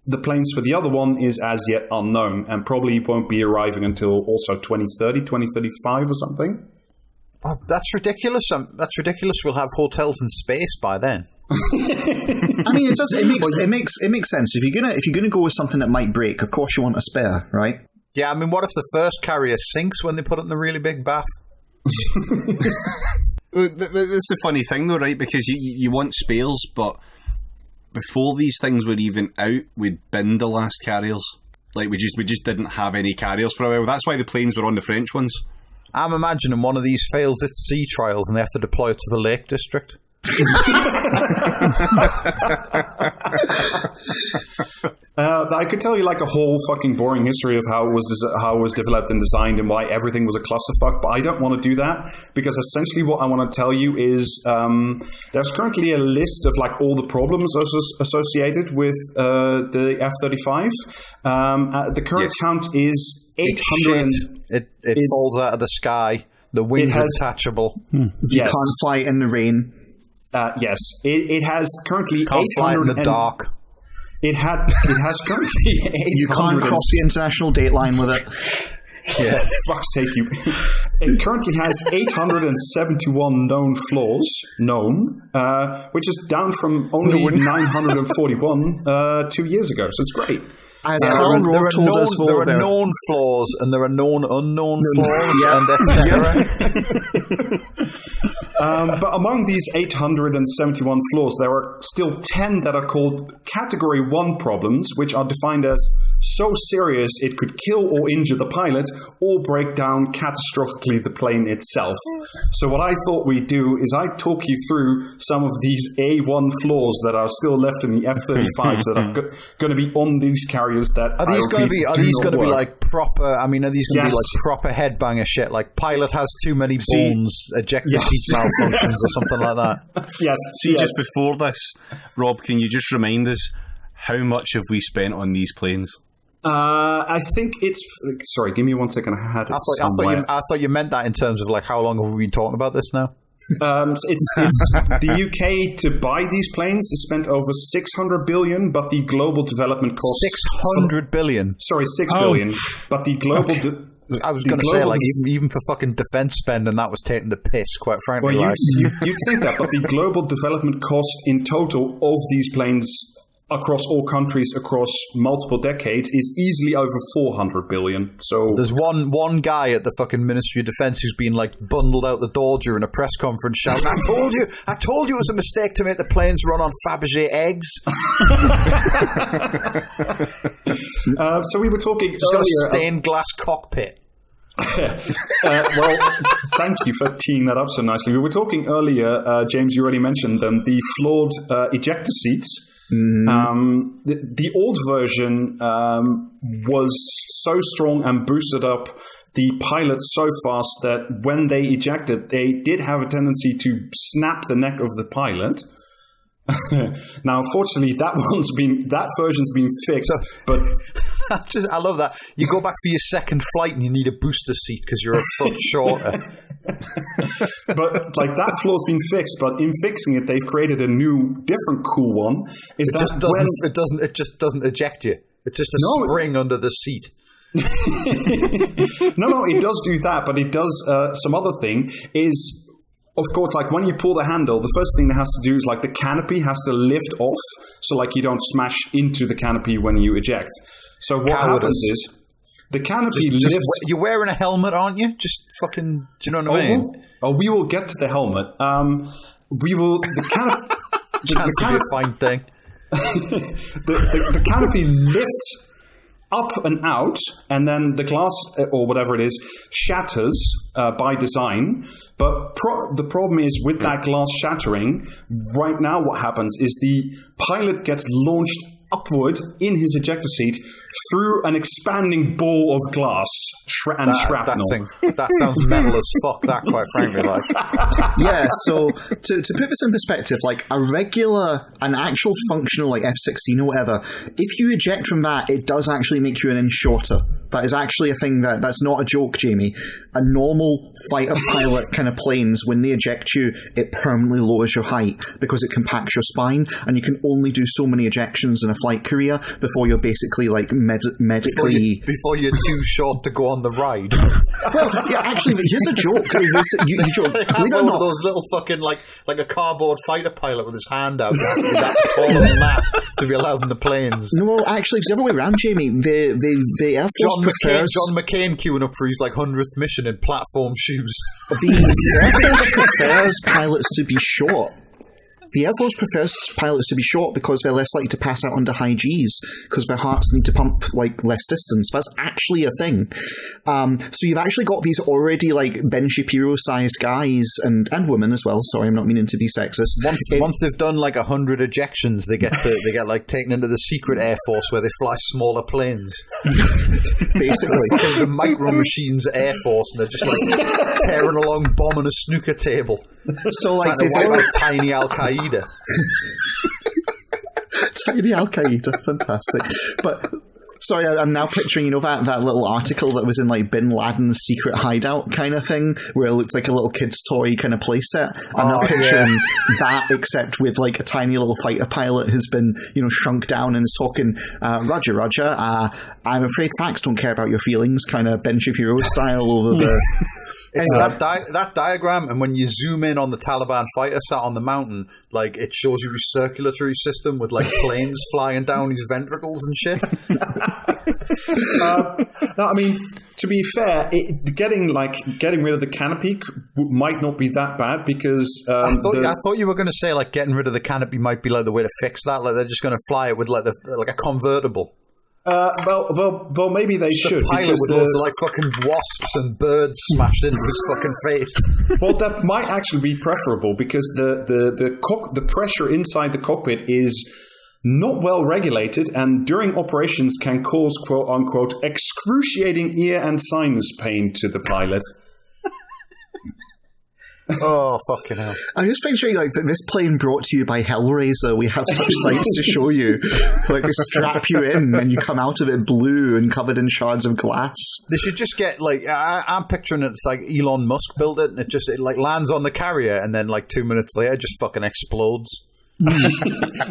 the planes for the other one is as yet unknown, and probably won't be arriving until also 2030, 2035 or something. Oh, that's ridiculous. That's ridiculous. We'll have hotels in space by then. I mean, it makes sense. If you're gonna go with something that might break, of course you want a spare, right? Yeah, I mean, what if the first carrier sinks when they put it in the really big bath? That's a funny thing, though, right? Because you want spares, but before these things were even out, we'd binned the last carriers. Like we just didn't have any carriers for a while. That's why the planes were on the French ones. I'm imagining one of these fails its sea trials and they have to deploy it to the Lake District. I could tell you like a whole fucking boring history of how it was developed and designed and why everything was a clusterfuck, but I don't want to do that, because essentially what I want to tell you is there's currently a list of like all the problems associated with the F-35. The current count is 800. It falls out of the sky. The wings are detachable. You can't fly in the rain. Yes, it has currently 800. Fly in the dark. It has currently 800. You can't cross the international date line with it. Yeah, fuck's sake, you. It currently has 871 known flaws, which is down from only 941 2 years ago. So it's great. There are known flaws and there are known unknown flaws and etc. But among these 871 flaws, there are still 10 that are called Category 1 problems, which are defined as so serious it could kill or injure the pilot or break down catastrophically the plane itself. So what I thought we'd do is I'd talk you through some of these A1 flaws that are still left in the F-35s that are going to be on these carriers that Are these going to be like proper, are these going to be like proper headbanger shit, like pilot has too many bones, ejector seat malfunctions or something like that? Yes. Just before this, Rob, can you just remind us how much have we spent on these planes? I think it's... Sorry, give me 1 second. I had it somewhere. I thought you meant that in terms of like how long have we been talking about this now? It's the UK to buy these planes has spent over 600 billion, but the global development cost 600 billion. Sorry, 6 billion. But the global I was going to say, like, even for fucking defense spending, that was taking the piss, quite frankly. Well, you'd think that, but the global development cost in total of these planes across all countries, across multiple decades, is easily over 400 billion. So there's one guy at the fucking Ministry of Defence who's been like bundled out the door during a press conference shouting, I told you it was a mistake to make the planes run on Fabergé eggs. So we were talking It's got a stained glass cockpit. Well, thank you for teeing that up so nicely. We were talking earlier, James, you already mentioned them, the flawed ejector seats. Mm-hmm. The old version was so strong and boosted up the pilots so fast that when they ejected, they did have a tendency to snap the neck of the pilot. Now, unfortunately, that version's been fixed. But I love that. You go back for your second flight and you need a booster seat because you're a foot shorter. But like that flaw's been fixed. But in fixing it, they've created a new, different, cool one. It just doesn't eject you. It's just a spring under the seat. No, it does do that. But it does some other thing is. Of course, like when you pull the handle, the first thing that has to do is like the canopy has to lift off, so like you don't smash into the canopy when you eject. So what happens is the canopy lifts. You're wearing a helmet, aren't you? Just fucking. Do you know what I mean? We will get to the helmet. We will. The canopy. Can't be a fine thing. The canopy lifts up and out, and then the glass or whatever it is shatters by design. But the problem is with that glass shattering, right now what happens is the pilot gets launched upward in his ejector seat through an expanding ball of glass and shrapnel. That sounds metal as fuck, that, quite frankly. Like. Yeah, so to put this in perspective, like an actual functional like F-16 or whatever, if you eject from that, it does actually make you an inch shorter. That is actually a thing that's not a joke, Jamie. A normal fighter pilot kind of planes, when they eject you, it permanently lowers your height because it compacts your spine, and you can only do so many ejections in a flight career before you're basically like medically... Before you're too short to go on the ride. Well, yeah, actually, here's a joke. You joke. Have one of those little fucking, like a cardboard fighter pilot with his hand out that taller than that to be allowed in the planes. No, actually, it's the other way around, Jamie. The Air Force prefers... John McCain queuing up for his 100th mission in platform shoes. The Air Force prefers pilots to be short. The Air Force prefers pilots to be short because they're less likely to pass out under high Gs because their hearts need to pump like less distance. That's actually a thing. So you've actually got these already like Ben Shapiro-sized guys and women as well. Sorry, I'm not meaning to be sexist. Once they've done like 100 ejections, they get like taken into the secret Air Force where they fly smaller planes. Basically, the Micro Machines Air Force, and they're just like tearing along, bombing a snooker table. So like they're like tiny Al Qaeda. Tiny Al Qaeda, fantastic. But sorry, I'm now picturing, that little article that was in like Bin Laden's secret hideout kind of thing, where it looks like a little kid's toy kind of playset. I'm now picturing that, except with like a tiny little fighter pilot who's been, shrunk down and is talking, Roger, I'm afraid facts don't care about your feelings, kind of Ben Shapiro style over the... It's that diagram, and when you zoom in on the Taliban fighter sat on the mountain, like it shows you his circulatory system with like planes flying down his ventricles and shit. No, I mean, To be fair, getting rid of the canopy might not be that bad because I thought you were going to say like getting rid of the canopy might be like the way to fix that. Like they're just going to fly it with like a convertible. Well, maybe they should. Pilot with loads of like fucking wasps and birds smashed into his fucking face. Well, that might actually be preferable because the pressure inside the cockpit is not well regulated, and during operations can cause "quote unquote" excruciating ear and sinus pain to the pilot. Oh, fucking hell. I'm just picturing like this plane brought to you by Hellraiser. We have such sights to show you. Like we strap you in and you come out of it blue and covered in shards of glass. They should just get like, I'm picturing it's like Elon Musk built it and it like lands on the carrier and then like 2 minutes later it just fucking explodes.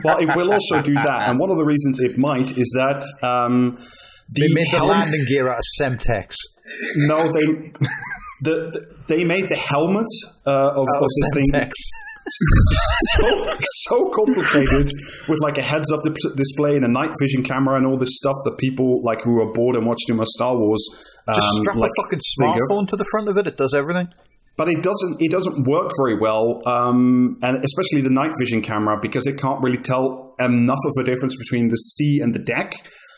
Well, it will also do that, and one of the reasons it might is that they made the landing gear out of Semtex. No, they made the helmet of this thing so complicated with like a heads-up display and a night vision camera and all this stuff that people like who are bored and watch too much Star Wars just strap a fucking smartphone to the front of it. It does everything. But it doesn't work very well, and especially the night vision camera, because it can't really tell enough of a difference between the sea and the deck.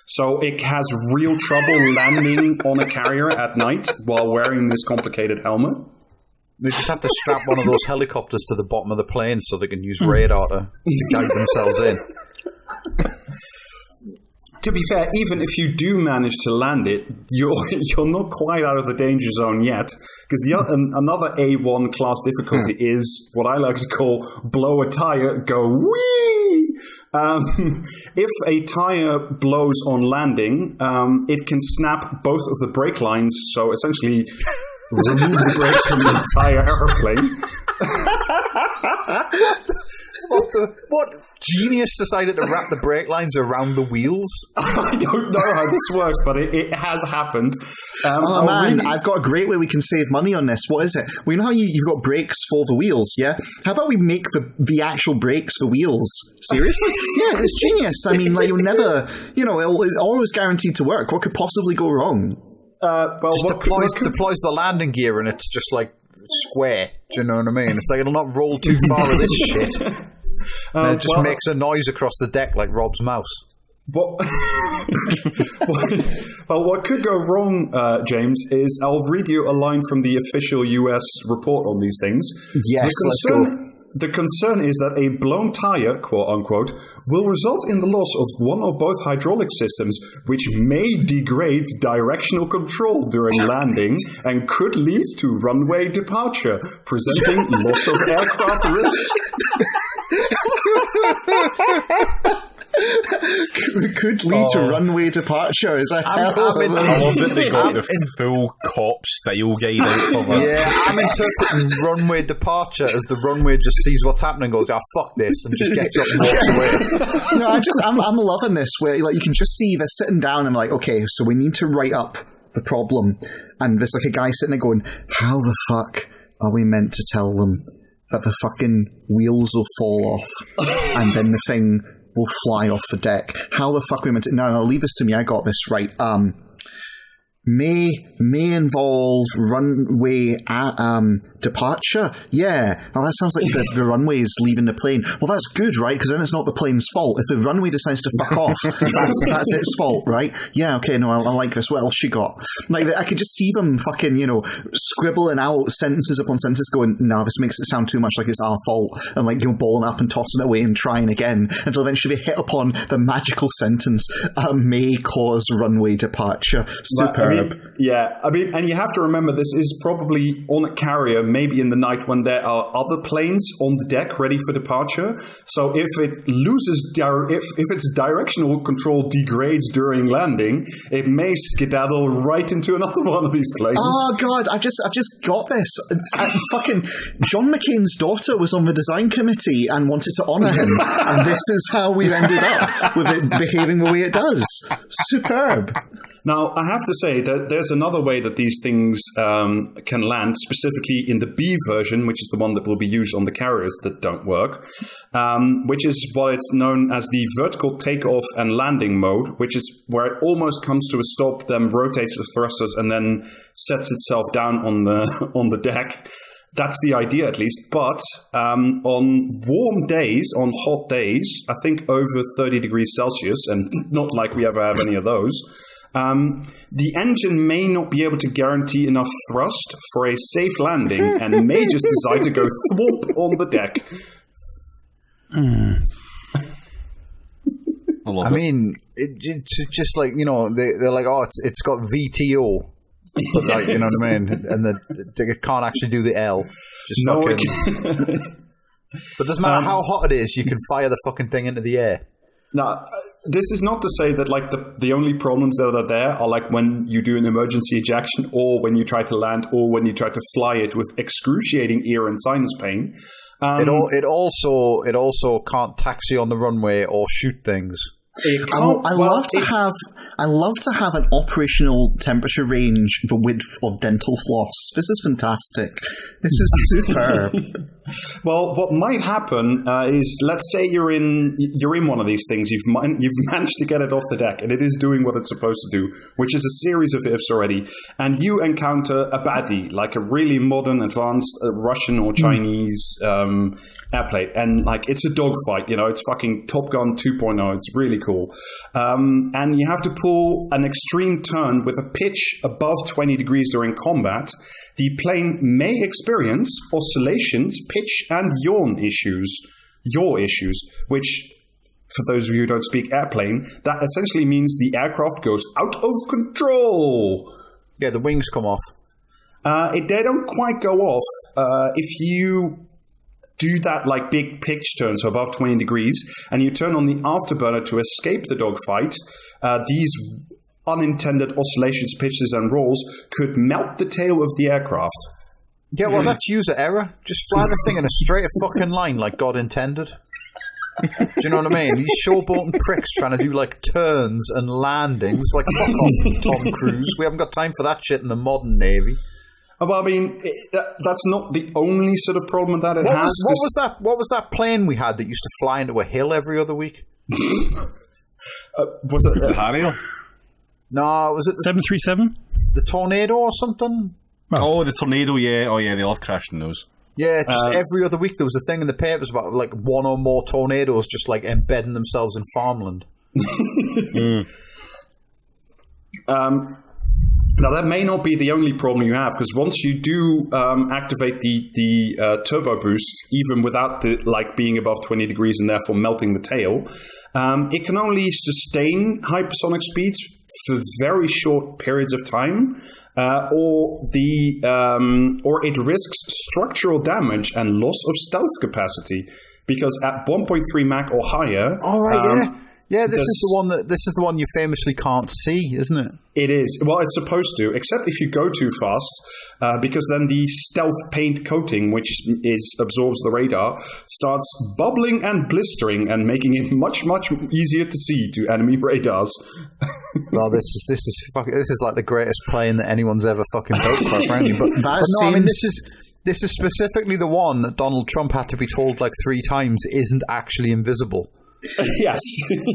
So it has real trouble landing on a carrier at night while wearing this complicated helmet. They just have to strap one of those helicopters to the bottom of the plane so they can use radar to guide themselves in. To be fair, even if you do manage to land it, you're not quite out of the danger zone yet, because another A1 class difficulty is what I like to call blow a tire, go whee! If a tire blows on landing, it can snap both of the brake lines, so essentially remove the brakes from the entire airplane. What genius decided to wrap the brake lines around the wheels? I don't know how this works, but it has happened. I've got a great way we can save money on this. What is it? Well, you know how you've got brakes for the wheels, yeah? How about we make the actual brakes for wheels? Seriously? Yeah, it's genius. I mean, like, you'll never, it's always guaranteed to work. What could possibly go wrong? Deploys the landing gear and it's just like square. Do you know what I mean? It's like it'll not roll too far of this shit. And it just makes a noise across the deck like Rob's mouse. What could go wrong, James, is I'll read you a line from the official US report on these things. Yes, The concern is that a blown tire, quote unquote, will result in the loss of one or both hydraulic systems, which may degrade directional control during landing and could lead to runway departure, presenting loss of aircraft risk. Could lead to runway departure. Is a hell of a... I love that they got the full cop style guide out for that. Yeah, I'm interpreting runway departure as the runway just sees what's happening and goes, fuck this, and just gets up and walks away. No, I'm loving this where like you can just see they're sitting down and like, okay, so we need to write up the problem, and there's like a guy sitting there going, how the fuck are we meant to tell them that the fucking wheels will fall off and then the thing will fly off the deck? How the fuck are we meant to... No, leave this to me. I got this right. May involve runway departure. Yeah. Well, that sounds like the runway is leaving the plane. Well, that's good, right? Because then it's not the plane's fault. If the runway decides to fuck off, that's its fault, right? Yeah, okay, no, I like this. What else she got? Like, I could just see them fucking, scribbling out sentences upon sentences going, no, this makes it sound too much like it's our fault. And like, balling up and tossing it away and trying again until eventually they hit upon the magical sentence, may cause runway departure. Superb. And you have to remember this is probably on a carrier, maybe in the night when there are other planes on the deck ready for departure. So if it loses, if its directional control degrades during landing, it may skedaddle right into another one of these planes. Oh God, I just got this. Fucking John McCain's daughter was on the design committee and wanted to honour him, and this is how we ended up with it behaving the way it does. Superb. Now, I have to say that there's another way that these things can land, specifically in in the B version, which is the one that will be used on the carriers that don't work, which is what it's known as the vertical takeoff and landing mode, which is where it almost comes to a stop, then rotates the thrusters, and then sets itself down on the deck. That's the idea, at least. But on warm days, on hot days, I think over 30 degrees Celsius, and not like we ever have any of those, the engine may not be able to guarantee enough thrust for a safe landing and may just decide to go thwomp on the deck. I mean, it's just like, they're like, oh, it's got VTO. But like, you know what I mean? And they can't actually do the L. Just fucking. But it doesn't matter how hot it is, you can fire the fucking thing into the air. Now, this is not to say that like the only problems that are there are like when you do an emergency ejection, or when you try to land, or when you try to fly it with excruciating ear and sinus pain. It also can't taxi on the runway or shoot things. I love to have an operational temperature range the width of dental floss. This is fantastic. This is superb. Well, what might happen is, let's say you're in one of these things. You've managed to get it off the deck, and it is doing what it's supposed to do, which is a series of ifs already. And you encounter a baddie, like a really modern, advanced Russian or Chinese airplane, and like it's a dogfight. It's fucking Top Gun 2.0. It's really cool. And you have to pull an extreme turn with a pitch above 20 degrees during combat. The plane may experience oscillations, pitch, and yaw issues, which, for those of you who don't speak airplane, that essentially means the aircraft goes out of control. Yeah, the wings come off. They don't quite go off. If you do that like big pitch turn, so above 20 degrees, and you turn on the afterburner to escape the dogfight, these unintended oscillations, pitches, and rolls could melt the tail of the aircraft. Yeah, well, that's user error. Just fly the thing in a straight fucking line like God intended. Do you know what I mean? These showboating pricks trying to do like turns and landings. Like, fuck off, Tom Cruise. We haven't got time for that shit in the modern Navy. Well, I mean, that's not the only sort of problem that it has. What was that plane we had that used to fly into a hill every other week? Was it the Harrier? No, was it 737? The Tornado or something? Oh, the Tornado, yeah. Oh, yeah, they love crashing those. Yeah, just every other week there was a thing in the papers about like one or more tornadoes just like embedding themselves in farmland. Now, that may not be the only problem you have, because once you do activate the turbo boost, even without the being above 20 degrees and therefore melting the tail, it can only sustain hypersonic speeds for very short periods of time, or it risks structural damage and loss of stealth capacity, because at 1.3 Mach or higher. All right, yeah, this is the one you famously can't see, isn't it? It is. Well, it's supposed to, except if you go too fast, because then the stealth paint coating, which absorbs the radar, starts bubbling and blistering and making it much, much easier to see to enemy radars. Well, this is like the greatest plane that anyone's ever fucking built, quite frankly. But no, I mean, this is specifically the one that Donald Trump had to be told like 3 times isn't actually invisible. Yes.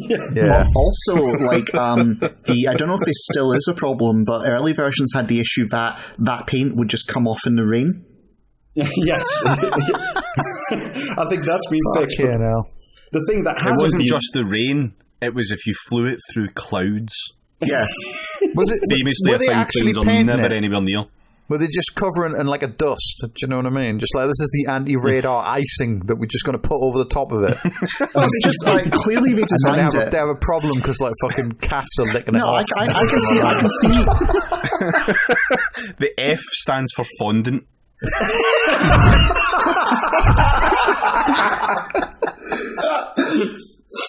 Yeah. Also, I don't know if this still is a problem, but early versions had the issue that paint would just come off in the rain. Yes. I think that's been fixed. The thing that hasn't it wasn't been... just the rain, it was if you flew it through clouds. Yeah. Was it? Famously, were they actually painting never anywhere near. Were they just covering in like a dust? Do you know what I mean? Just like, this is the anti-radar icing that we're just going to put over the top of it. Well, just clearly they designed it. They have a problem because like fucking cats are licking it off. I can see. The F stands for fondant.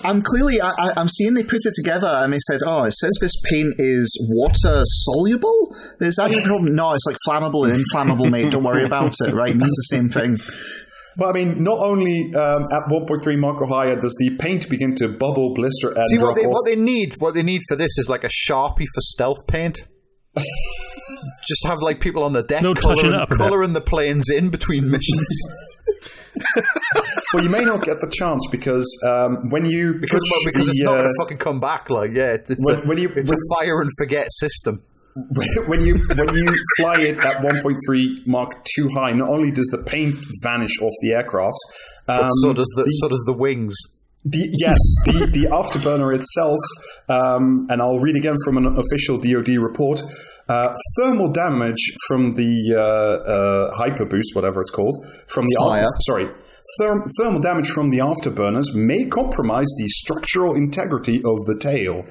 I'm seeing they put it together and they said, it says this paint is water soluble? Is that your problem? No, it's like flammable and inflammable, mate. Don't worry about it, right? It means the same thing. Well, I mean, not only at 1.3 Mach or higher does the paint begin to bubble, blister, and what they need for this is like a Sharpie for stealth paint. just have like people on the deck No, touching it up a bit. colouring the planes in between missions. Well, you may not get the chance because when you because it's not going to fucking come back. Like, it's a fire and forget system. When you fly it at 1.3 Mach 2 high, not only does the paint vanish off the aircraft, so does the wings. The afterburner itself, and I'll read again from an official DoD report. Thermal damage from the hyper boost, whatever it's called, from the thermal damage from the afterburners may compromise the structural integrity of the tail.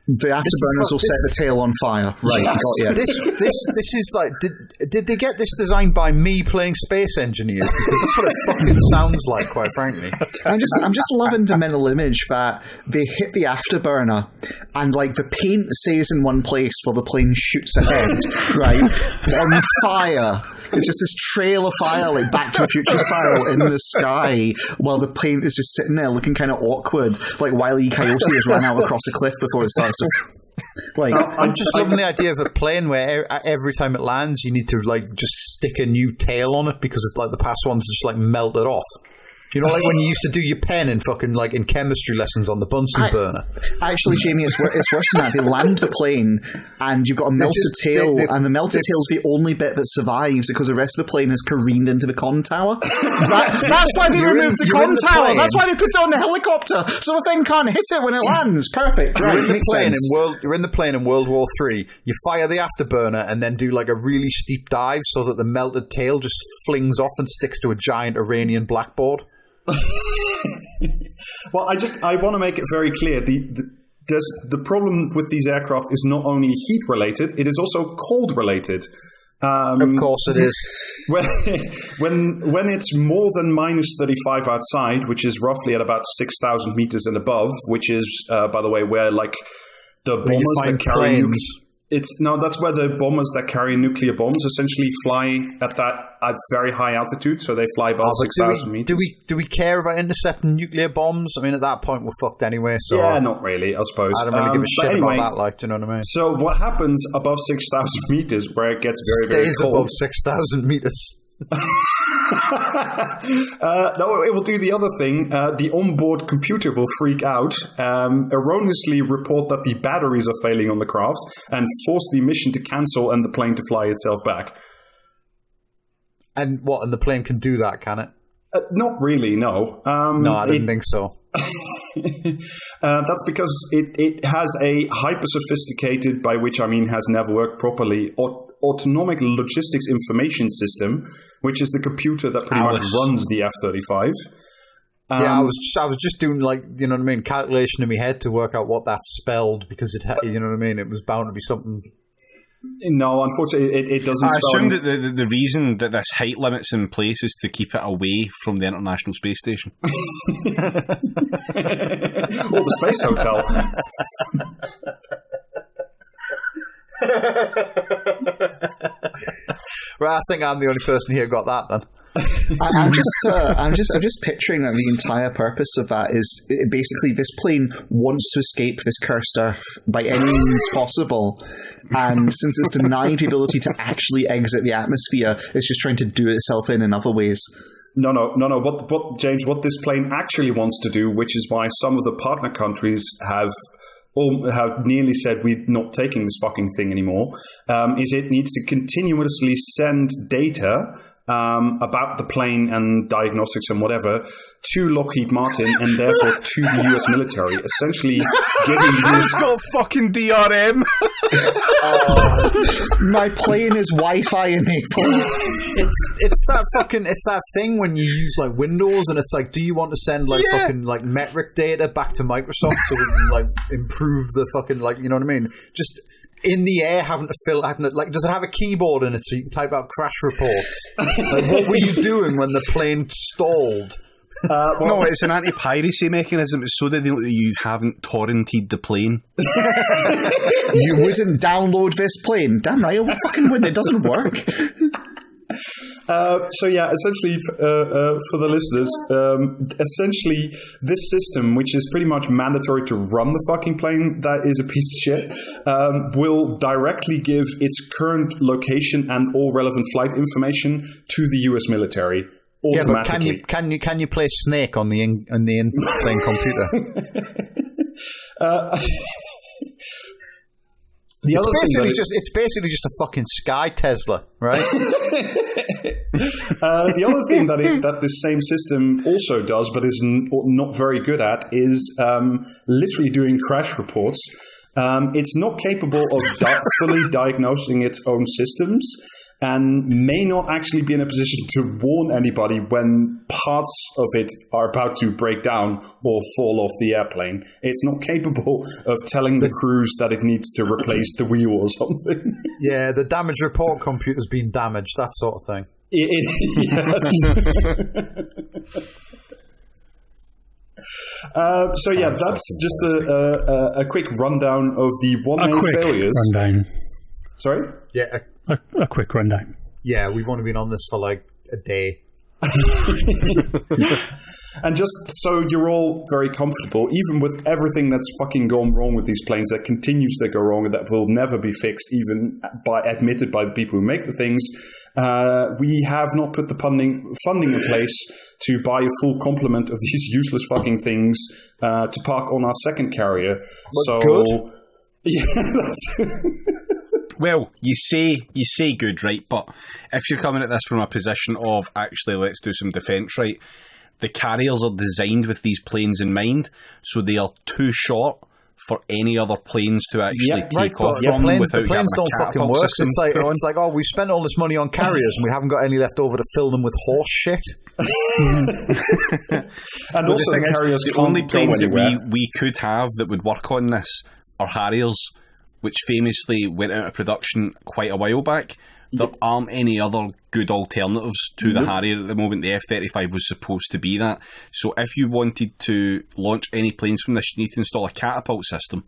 The afterburners will set the tail on fire. Right. Yes. This is like, did they get this designed by me playing Space Engineers? Because that's what it fucking sounds like, quite frankly. I'm just loving the mental image that they hit the afterburner and like the paint stays in one place while the plane shoots ahead, right? On fire. It's just this trail of fire, like Back to the Future style, in the sky, while the plane is just sitting there looking kind of awkward, like Wile E. Coyote has run out across a cliff before it starts to... Like, I'm just loving the idea of a plane where every time it lands, you need to like just stick a new tail on it because it's like the past one's just like melted off. You know, like when you used to do your pen in fucking like in chemistry lessons on the Bunsen burner. Actually, Jamie, it's worse than that. They land the plane, and you've got a melted tail, and the melted tail's the only bit that survives because the rest of the plane has careened into the con tower. That's why they removed the con tower. That's why they put it on the helicopter, so the thing can't hit it when it lands. Perfect. Right, makes sense. You're in the plane in World War III. You fire the afterburner and then do like a really steep dive so that the melted tail just flings off and sticks to a giant Iranian blackboard. Well, I want to make it very clear. The problem with these aircraft is not only heat related; it is also cold related. Of course, it is. When it's more than minus 35 outside, which is roughly at about 6,000 meters and above, which is, by the way, where like the bombers that carry that's where the bombers that carry nuclear bombs essentially fly at very high altitude, so they fly above 6,000 meters. Do we care about intercepting nuclear bombs? I mean, at that point, we're fucked anyway. So yeah, not really, I suppose. I don't really give a shit about that. Like, do you know what I mean? So what happens above 6,000 meters, where it gets very, very cold? Above 6,000 meters. No, it will do the other thing. The onboard computer will freak out, erroneously report that the batteries are failing on the craft, and force the mission to cancel and the plane to fly itself back. And what? And the plane can do that, can it? Not really, no. No, I didn't think so. That's because it has a hyper-sophisticated, by which I mean has never worked properly, autonomic logistics information system, which is the computer that pretty much runs the F-35. I was just doing like, you know what I mean, calculation in my head to work out what that spelled, because it, you know what I mean, it was bound to be something. No, unfortunately, it doesn't. I assume that the reason that this height limit's in place is to keep it away from the International Space Station. Or the Space Hotel. Right, I think I'm the only person here who got that then. I'm just picturing that the entire purpose of that is basically this plane wants to escape this cursed Earth by any means possible, and since it's denied the ability to actually exit the atmosphere, it's just trying to do itself in other ways. No. What James? What this plane actually wants to do, which is why some of the partner countries have nearly said we're not taking this fucking thing anymore, is it needs to continuously send data about the plane and diagnostics and whatever to Lockheed Martin and therefore to the US military, essentially giving It's got fucking DRM. My plane is Wi-Fi enabled. It's that thing when you use like Windows and it's like, do you want to send like fucking like metric data back to Microsoft so we can like improve the fucking, like, you know what I mean? Just in the air, having to like, does it have a keyboard in it so you can type out crash reports? Like, what were you doing when the plane stalled? No, it's an anti-piracy mechanism. It's so that you haven't torrented the plane. You wouldn't download this plane. Damn right, I fucking wouldn't. It doesn't work. So yeah, essentially for the listeners, essentially this system, which is pretty much mandatory to run the fucking plane that is a piece of shit, will directly give its current location and all relevant flight information to the US military automatically. Yeah, but can you play Snake on the in-plane computer? It's basically just a fucking Sky Tesla, right? The other thing that this same system also does, but is not very good at, is literally doing crash reports. It's not capable of fully diagnosing its own systems, and may not actually be in a position to warn anybody when parts of it are about to break down or fall off the airplane. It's not capable of telling the crews that it needs to replace the wheel or something. Yeah, the damage report computer's been damaged, that sort of thing. Yes. So yeah, that's just a quick rundown of the main failures. Rundown. Sorry? Yeah, a quick rundown. Yeah, we've only been on this for like a day. And just so you're all very comfortable, even with everything that's fucking gone wrong with these planes, that continues to go wrong and that will never be fixed, even admitted by the people who make the things, we have not put the funding in place to buy a full complement of these useless fucking things to park on our second carrier. Good. Yeah, that's... Well, you say good, right? But if you're coming at this from a position of actually let's do some defence, right? The carriers are designed with these planes in mind, so they are too short for any other planes to actually take off from without the planes don't fucking work. It's like, oh, we spent all this money on carriers and we haven't got any left over to fill them with horse shit. And also the carriers the only planes that we could have that would work on this are Harriers, which famously went out of production quite a while back. There aren't any other good alternatives to the Harrier at the moment. The F-35 was supposed to be that. So if you wanted to launch any planes from this, you need to install a catapult system,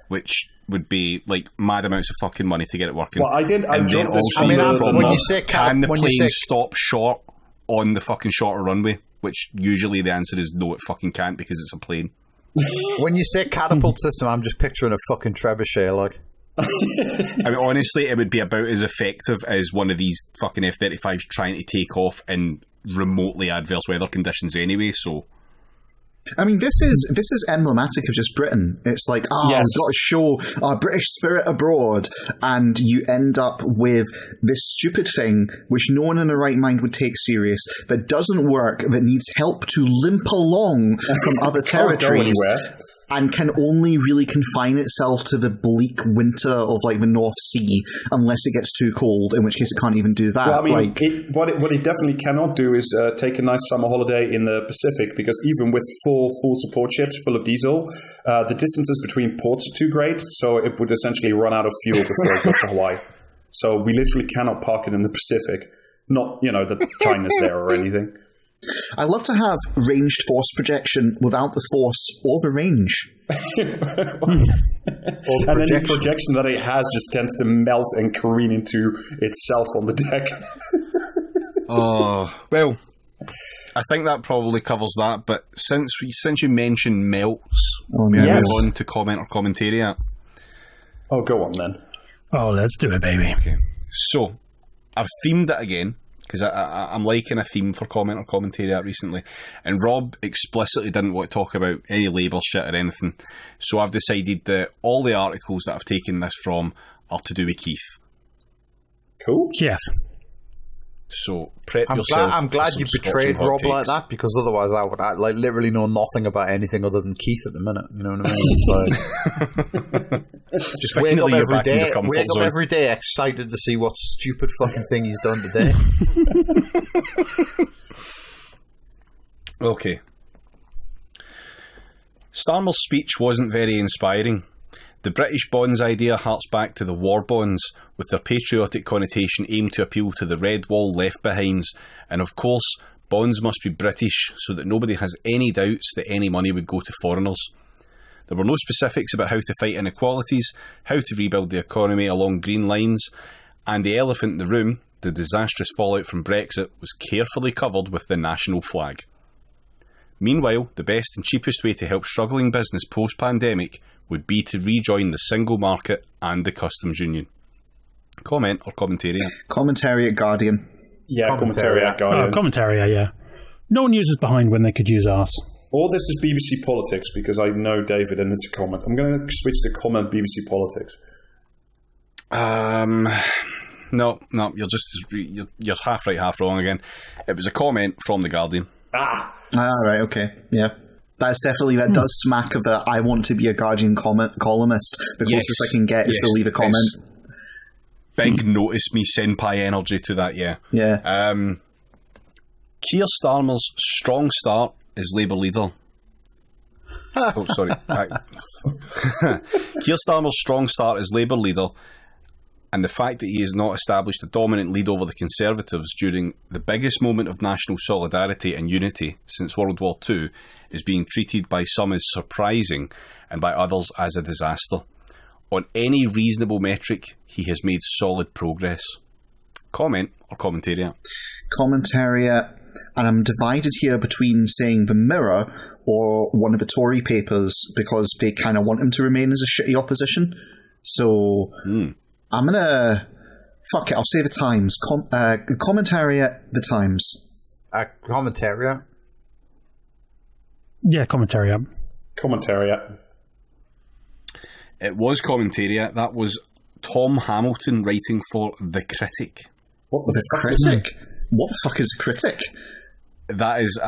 which would be like mad amounts of fucking money to get it working. Well, I dropped this. When you say can the plane stop short on the fucking shorter runway? Which usually the answer is no, it fucking can't, because it's a plane. When you say catapult system, I'm just picturing a fucking trebuchet, like. I mean, honestly, it would be about as effective as one of these fucking F-35s trying to take off in remotely adverse weather conditions anyway, so... I mean, this is emblematic of just Britain. It's like, we've got to show our British spirit abroad, and you end up with this stupid thing which no one in their right mind would take serious, that doesn't work, that needs help to limp along from other territories, and can only really confine itself to the bleak winter of like the North Sea, unless it gets too cold, in which case it can't even do that. Well, I mean, what it definitely cannot do is take a nice summer holiday in the Pacific, because even with 4 full support ships full of diesel, the distances between ports are too great, so it would essentially run out of fuel before it got to Hawaii. So we literally cannot park it in the Pacific. Not, that China's there or anything. I love to have ranged force projection without the force or the range. And then the projection that it has just tends to melt and careen into itself on the deck. Oh, well, I think that probably covers that, but since you mentioned melts, may I move on to comment or commentariat? Oh, go on then. Oh, let's do it, baby. Okay. So, I've themed it again, because I'm liking a theme for comment or commentariat recently, and Rob explicitly didn't want to talk about any Labour shit or anything, so I've decided that all the articles that I've taken this from are to do with Keith. Cool. Yes. So prep yourself. I'm glad you betrayed Rob like that, because otherwise I would literally know nothing about anything other than Keith at the minute. You know what I mean? It's like, just wake up every day excited to see what stupid fucking thing he's done today. Okay. Starmer's speech wasn't very inspiring. The British bonds idea harks back to the war bonds, with their patriotic connotation aimed to appeal to the red wall left behinds, and of course, bonds must be British so that nobody has any doubts that any money would go to foreigners. There were no specifics about how to fight inequalities, how to rebuild the economy along green lines, and the elephant in the room, the disastrous fallout from Brexit was carefully covered with the national flag. Meanwhile, the best and cheapest way to help struggling business post-pandemic would be to rejoin the single market and the customs union. Comment or commentariat? Commentariat Guardian. Yeah, Commentariat Guardian. Commentariat, yeah. No one uses behind when they could use arse. Or this is BBC Politics, because I know David and it's a comment. I'm going to switch to comment BBC Politics. No, you're half right, half wrong again. It was a comment from the Guardian. Right, okay, yeah. That does smack of the I want to be a Guardian columnist. The closest I can get is to leave a comment. Big notice me senpai energy to that, yeah. Yeah. Keir Starmer's strong start as Labour leader. Oh, sorry. Keir Starmer's strong start as Labour leader, and the fact that he has not established a dominant lead over the Conservatives during the biggest moment of national solidarity and unity since World War II, is being treated by some as surprising and by others as a disaster. On any reasonable metric, he has made solid progress. Comment or commentariat? Commentariat, and I'm divided here between saying the Mirror or one of the Tory papers because they kind of want him to remain as a shitty opposition. So I'm gonna fuck it. I'll say the Times. Commentariat, the Times. Commentariat. Yeah, commentariat. Commentariat. It was commentariat. That was Tom Hamilton writing for The Critic. What the fuck Critic? What the fuck is a Critic? That is,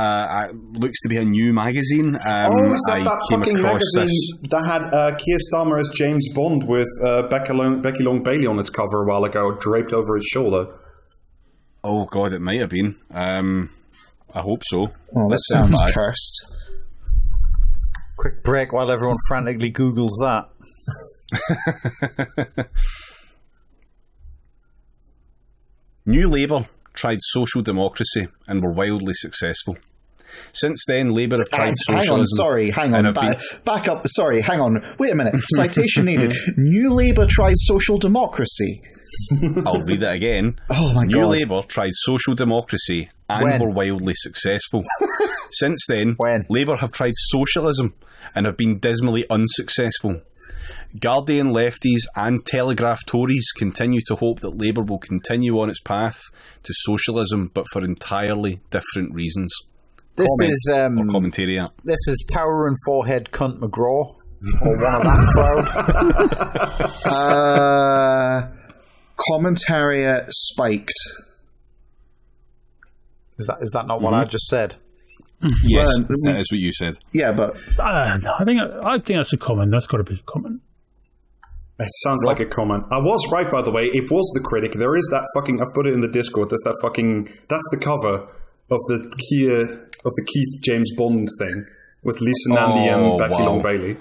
looks to be a new magazine. Is that fucking magazine that had Keir Starmer as James Bond with Becky Long Bailey on its cover a while ago, draped over his shoulder? Oh god, it might have been. I hope so. Oh, this sounds cursed. Quick break while everyone frantically Googles that. New Labour tried social democracy and were wildly successful. Since then, Labour have tried socialism. Hang on. Back up. Sorry, hang on. Wait a minute. Citation needed. New Labour tried social democracy. I'll read it again. Oh my God. New Labour tried social democracy and were wildly successful. Since then, Labour have tried socialism and have been dismally unsuccessful. Guardian lefties and Telegraph Tories continue to hope that Labour will continue on its path to socialism, but for entirely different reasons. This is or commentariat. This is Tower and Forehead Cunt McGraw, or one of that crowd. Commentariat spiked. Is that not what I just said? Yes, that is what you said. Yeah, but I think that's a comment. That's got to be a comment. It sounds like a comment. I was right, by the way. It was The Critic. There is that fucking. I've put it in the Discord. That's the cover of the Keith James Bond thing with Lisa Nandy and Becky Long Bailey.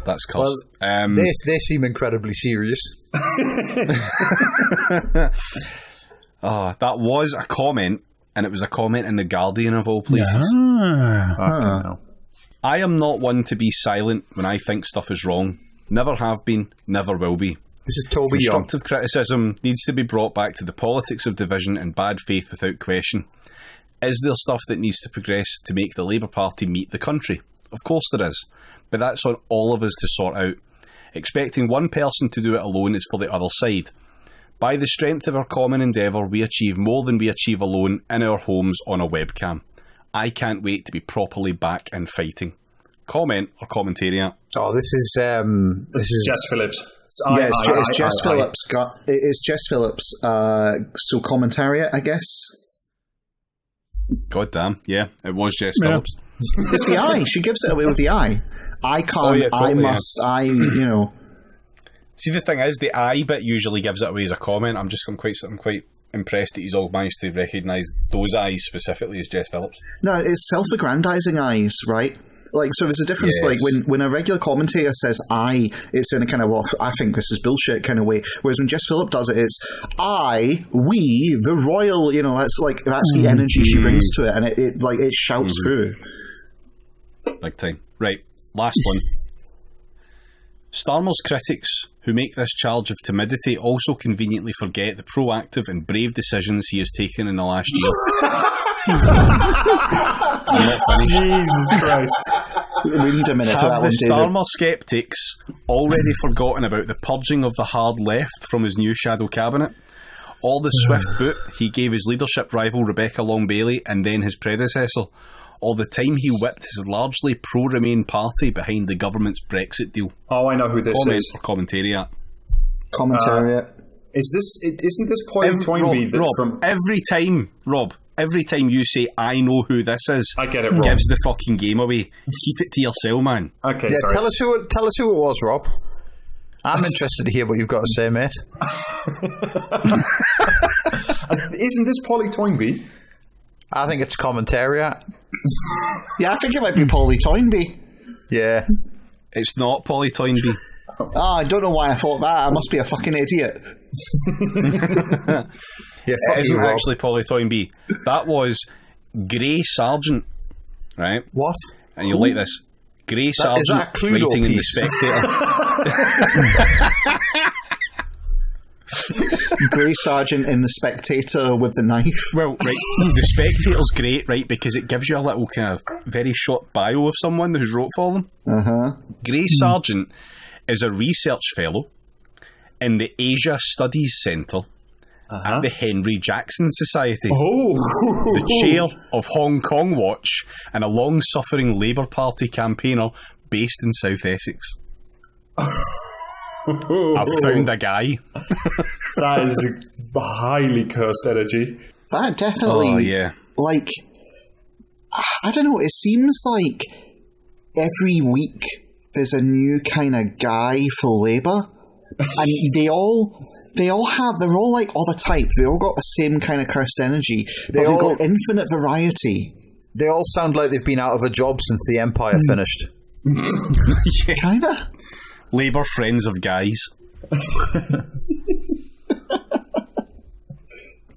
That's cussed. Well, they seem incredibly serious. That was a comment, and it was a comment in The Guardian of all places. I am not one to be silent when I think stuff is wrong. Never have been, never will be. This is Toby Young. Constructive criticism needs to be brought back to the politics of division and bad faith without question. Is there stuff that needs to progress to make the Labour Party meet the country? Of course there is, but that's on all of us to sort out. Expecting one person to do it alone is for the other side. By the strength of our common endeavour, we achieve more than we achieve alone in our homes on a webcam. I can't wait to be properly back and fighting. Comment or commentariat? Oh, this is Jess Phillips. It's Jess Phillips. It's Jess Phillips. So commentariat, I guess. God damn, yeah, it was Jess Phillips. It's the eye. She gives it away with the eye. I can't. Totally, I must. Yeah. You know. See, the thing is, the I bit usually gives it away as a comment. I'm quite impressed that he's all managed to recognise those eyes specifically as Jess Phillips. No, it's self-aggrandising eyes, right? Like, so there's a difference. Yes. Like when a regular commentator says "I," it's in a kind of I think this is bullshit kind of way. Whereas when Jess Phillips does it, it's we, the royal. You know, that's the energy she brings to it, and it shouts through. Big time. Right, last one. Starmer's critics who make this charge of timidity also conveniently forget the proactive and brave decisions he has taken in the last year. I'm not finished. Jesus Christ. Wait a minute. Have the Starmer skeptics already forgotten about the purging of the hard left from his new shadow cabinet? Or the swift boot he gave his leadership rival Rebecca Long-Bailey and then his predecessor? Or the time he whipped his largely pro-Remain party behind the government's Brexit deal? Oh, I know who this is. Or Commentariat. Commentariat. Isn't this Polly Toynbee from... Every time you say, I know who this is, I get it wrong. Gives the fucking game away. Keep it to yourself, man. Okay, Yeah, sorry. tell us who it was, Rob. I'm interested to hear what you've got to say, mate. Isn't this Polly Toynbee? I think it's Commentariat. Yeah, I think it might be Polly Toynbee. Yeah. It's not Polly Toynbee. I don't know why I thought that. I must be a fucking idiot. Yeah, It isn't actually Polly Toynbee. That was Grey Sargent, right? What? And you'll like this. Grey Sargent is that a Cluedo writing in the piece? Spectator. Grey Sergeant in The Spectator with the knife. Well, right, the Spectator's great, right, because it gives you a little kind of very short bio of someone who's wrote for them. Grey Sargent is a research fellow in the Asia Studies Centre at the Henry Jackson Society. The chair of Hong Kong Watch and a long-suffering Labour Party campaigner based in South Essex. I've found a guy. That is a highly cursed energy. That definitely, like, I don't know, it seems like every week there's a new kind of guy for Labour, and they're all like other type. They all got the same kind of cursed energy. They've got infinite variety. They all sound like they've been out of a job since the Empire finished. Kinda. Labour friends of guys.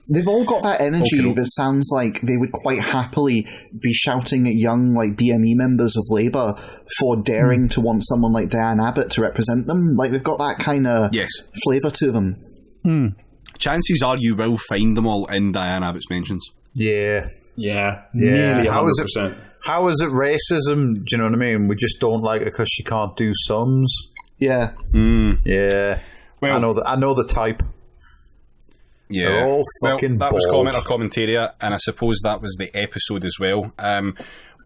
They've all got that energy that sounds like they would quite happily be shouting at young, like, BME members of Labour for daring to want someone like Diane Abbott to represent them. Like, they've got that kind of flavour to them. Chances are you will find them all in Diane Abbott's mentions. Yeah. Nearly 100%. How is it racism? Do you know what I mean? We just don't like her because she can't do sums. Yeah. Yeah. Well, I know the type. Yeah. They're all fucking that was bald. Comment or Commentariat, and I suppose that was the episode as well.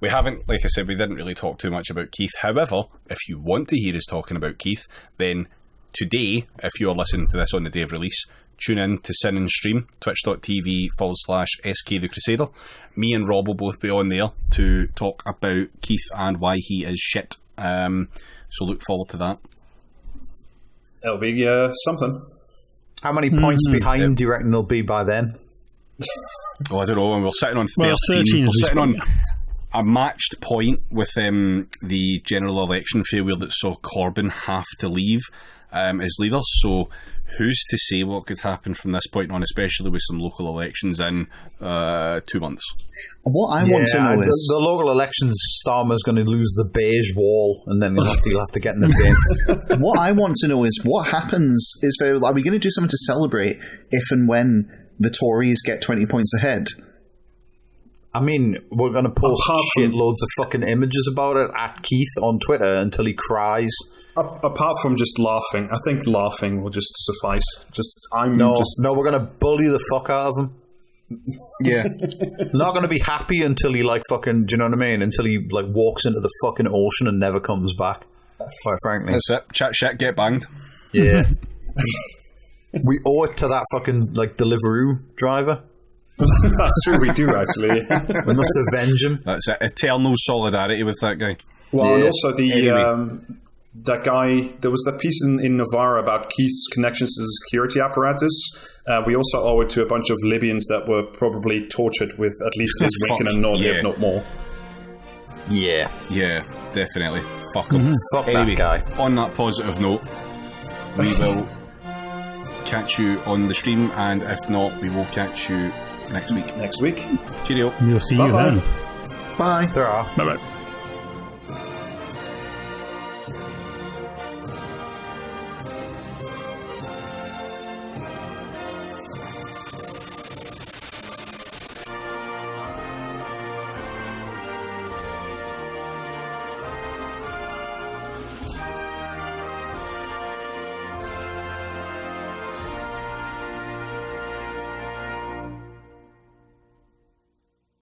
We haven't, like I said, we didn't really talk too much about Keith. However, if you want to hear us talking about Keith, then today, if you are listening to this on the day of release, tune in to Sin and Stream, twitch.tv/SK the Crusader. Me and Rob will both be on there to talk about Keith and why he is shit. So look forward to that. It'll be something. How many points behind do you reckon they'll be by then? Oh, I don't know. We're sitting on 13. Well, 13 We're is sitting on a matched point with the general election failure that saw Corbyn have to leave as leader. So who's to say what could happen from this point on, especially with some local elections in 2 months? What I want to know is... The local elections, Starmer's going to lose the beige wall, and then he'll have to get in the bin. What I want to know is what happens are we going to do something to celebrate if and when the Tories get 20 points ahead? I mean, we're going to post shitloads of fucking images about it at Keith on Twitter until he cries. Apart from just laughing, I think laughing will just suffice. No, we're going to bully the fuck out of him. Yeah. Not going to be happy until he, like, fucking, do you know what I mean? Until he, like, walks into the fucking ocean and never comes back, quite frankly. That's it. Chat shit, get banged. Yeah. We owe it to that fucking, like, Deliveroo driver. That's true, we do, actually. We must avenge him. That's it. Eternal solidarity with that guy. Well, and also that guy, there was that piece in Novara about Keith's connections to the security apparatus. We also owe it to a bunch of Libyans that were probably tortured with at least his weekend and North, if not more. Yeah. Yeah, definitely. Fuck him. Fuck Anyway, that guy. on that positive note, we will catch you on the stream, and if not, we will catch you next week. Next week. Cheerio. We'll see you Bye-bye. then. Bye. There are. Bye-bye.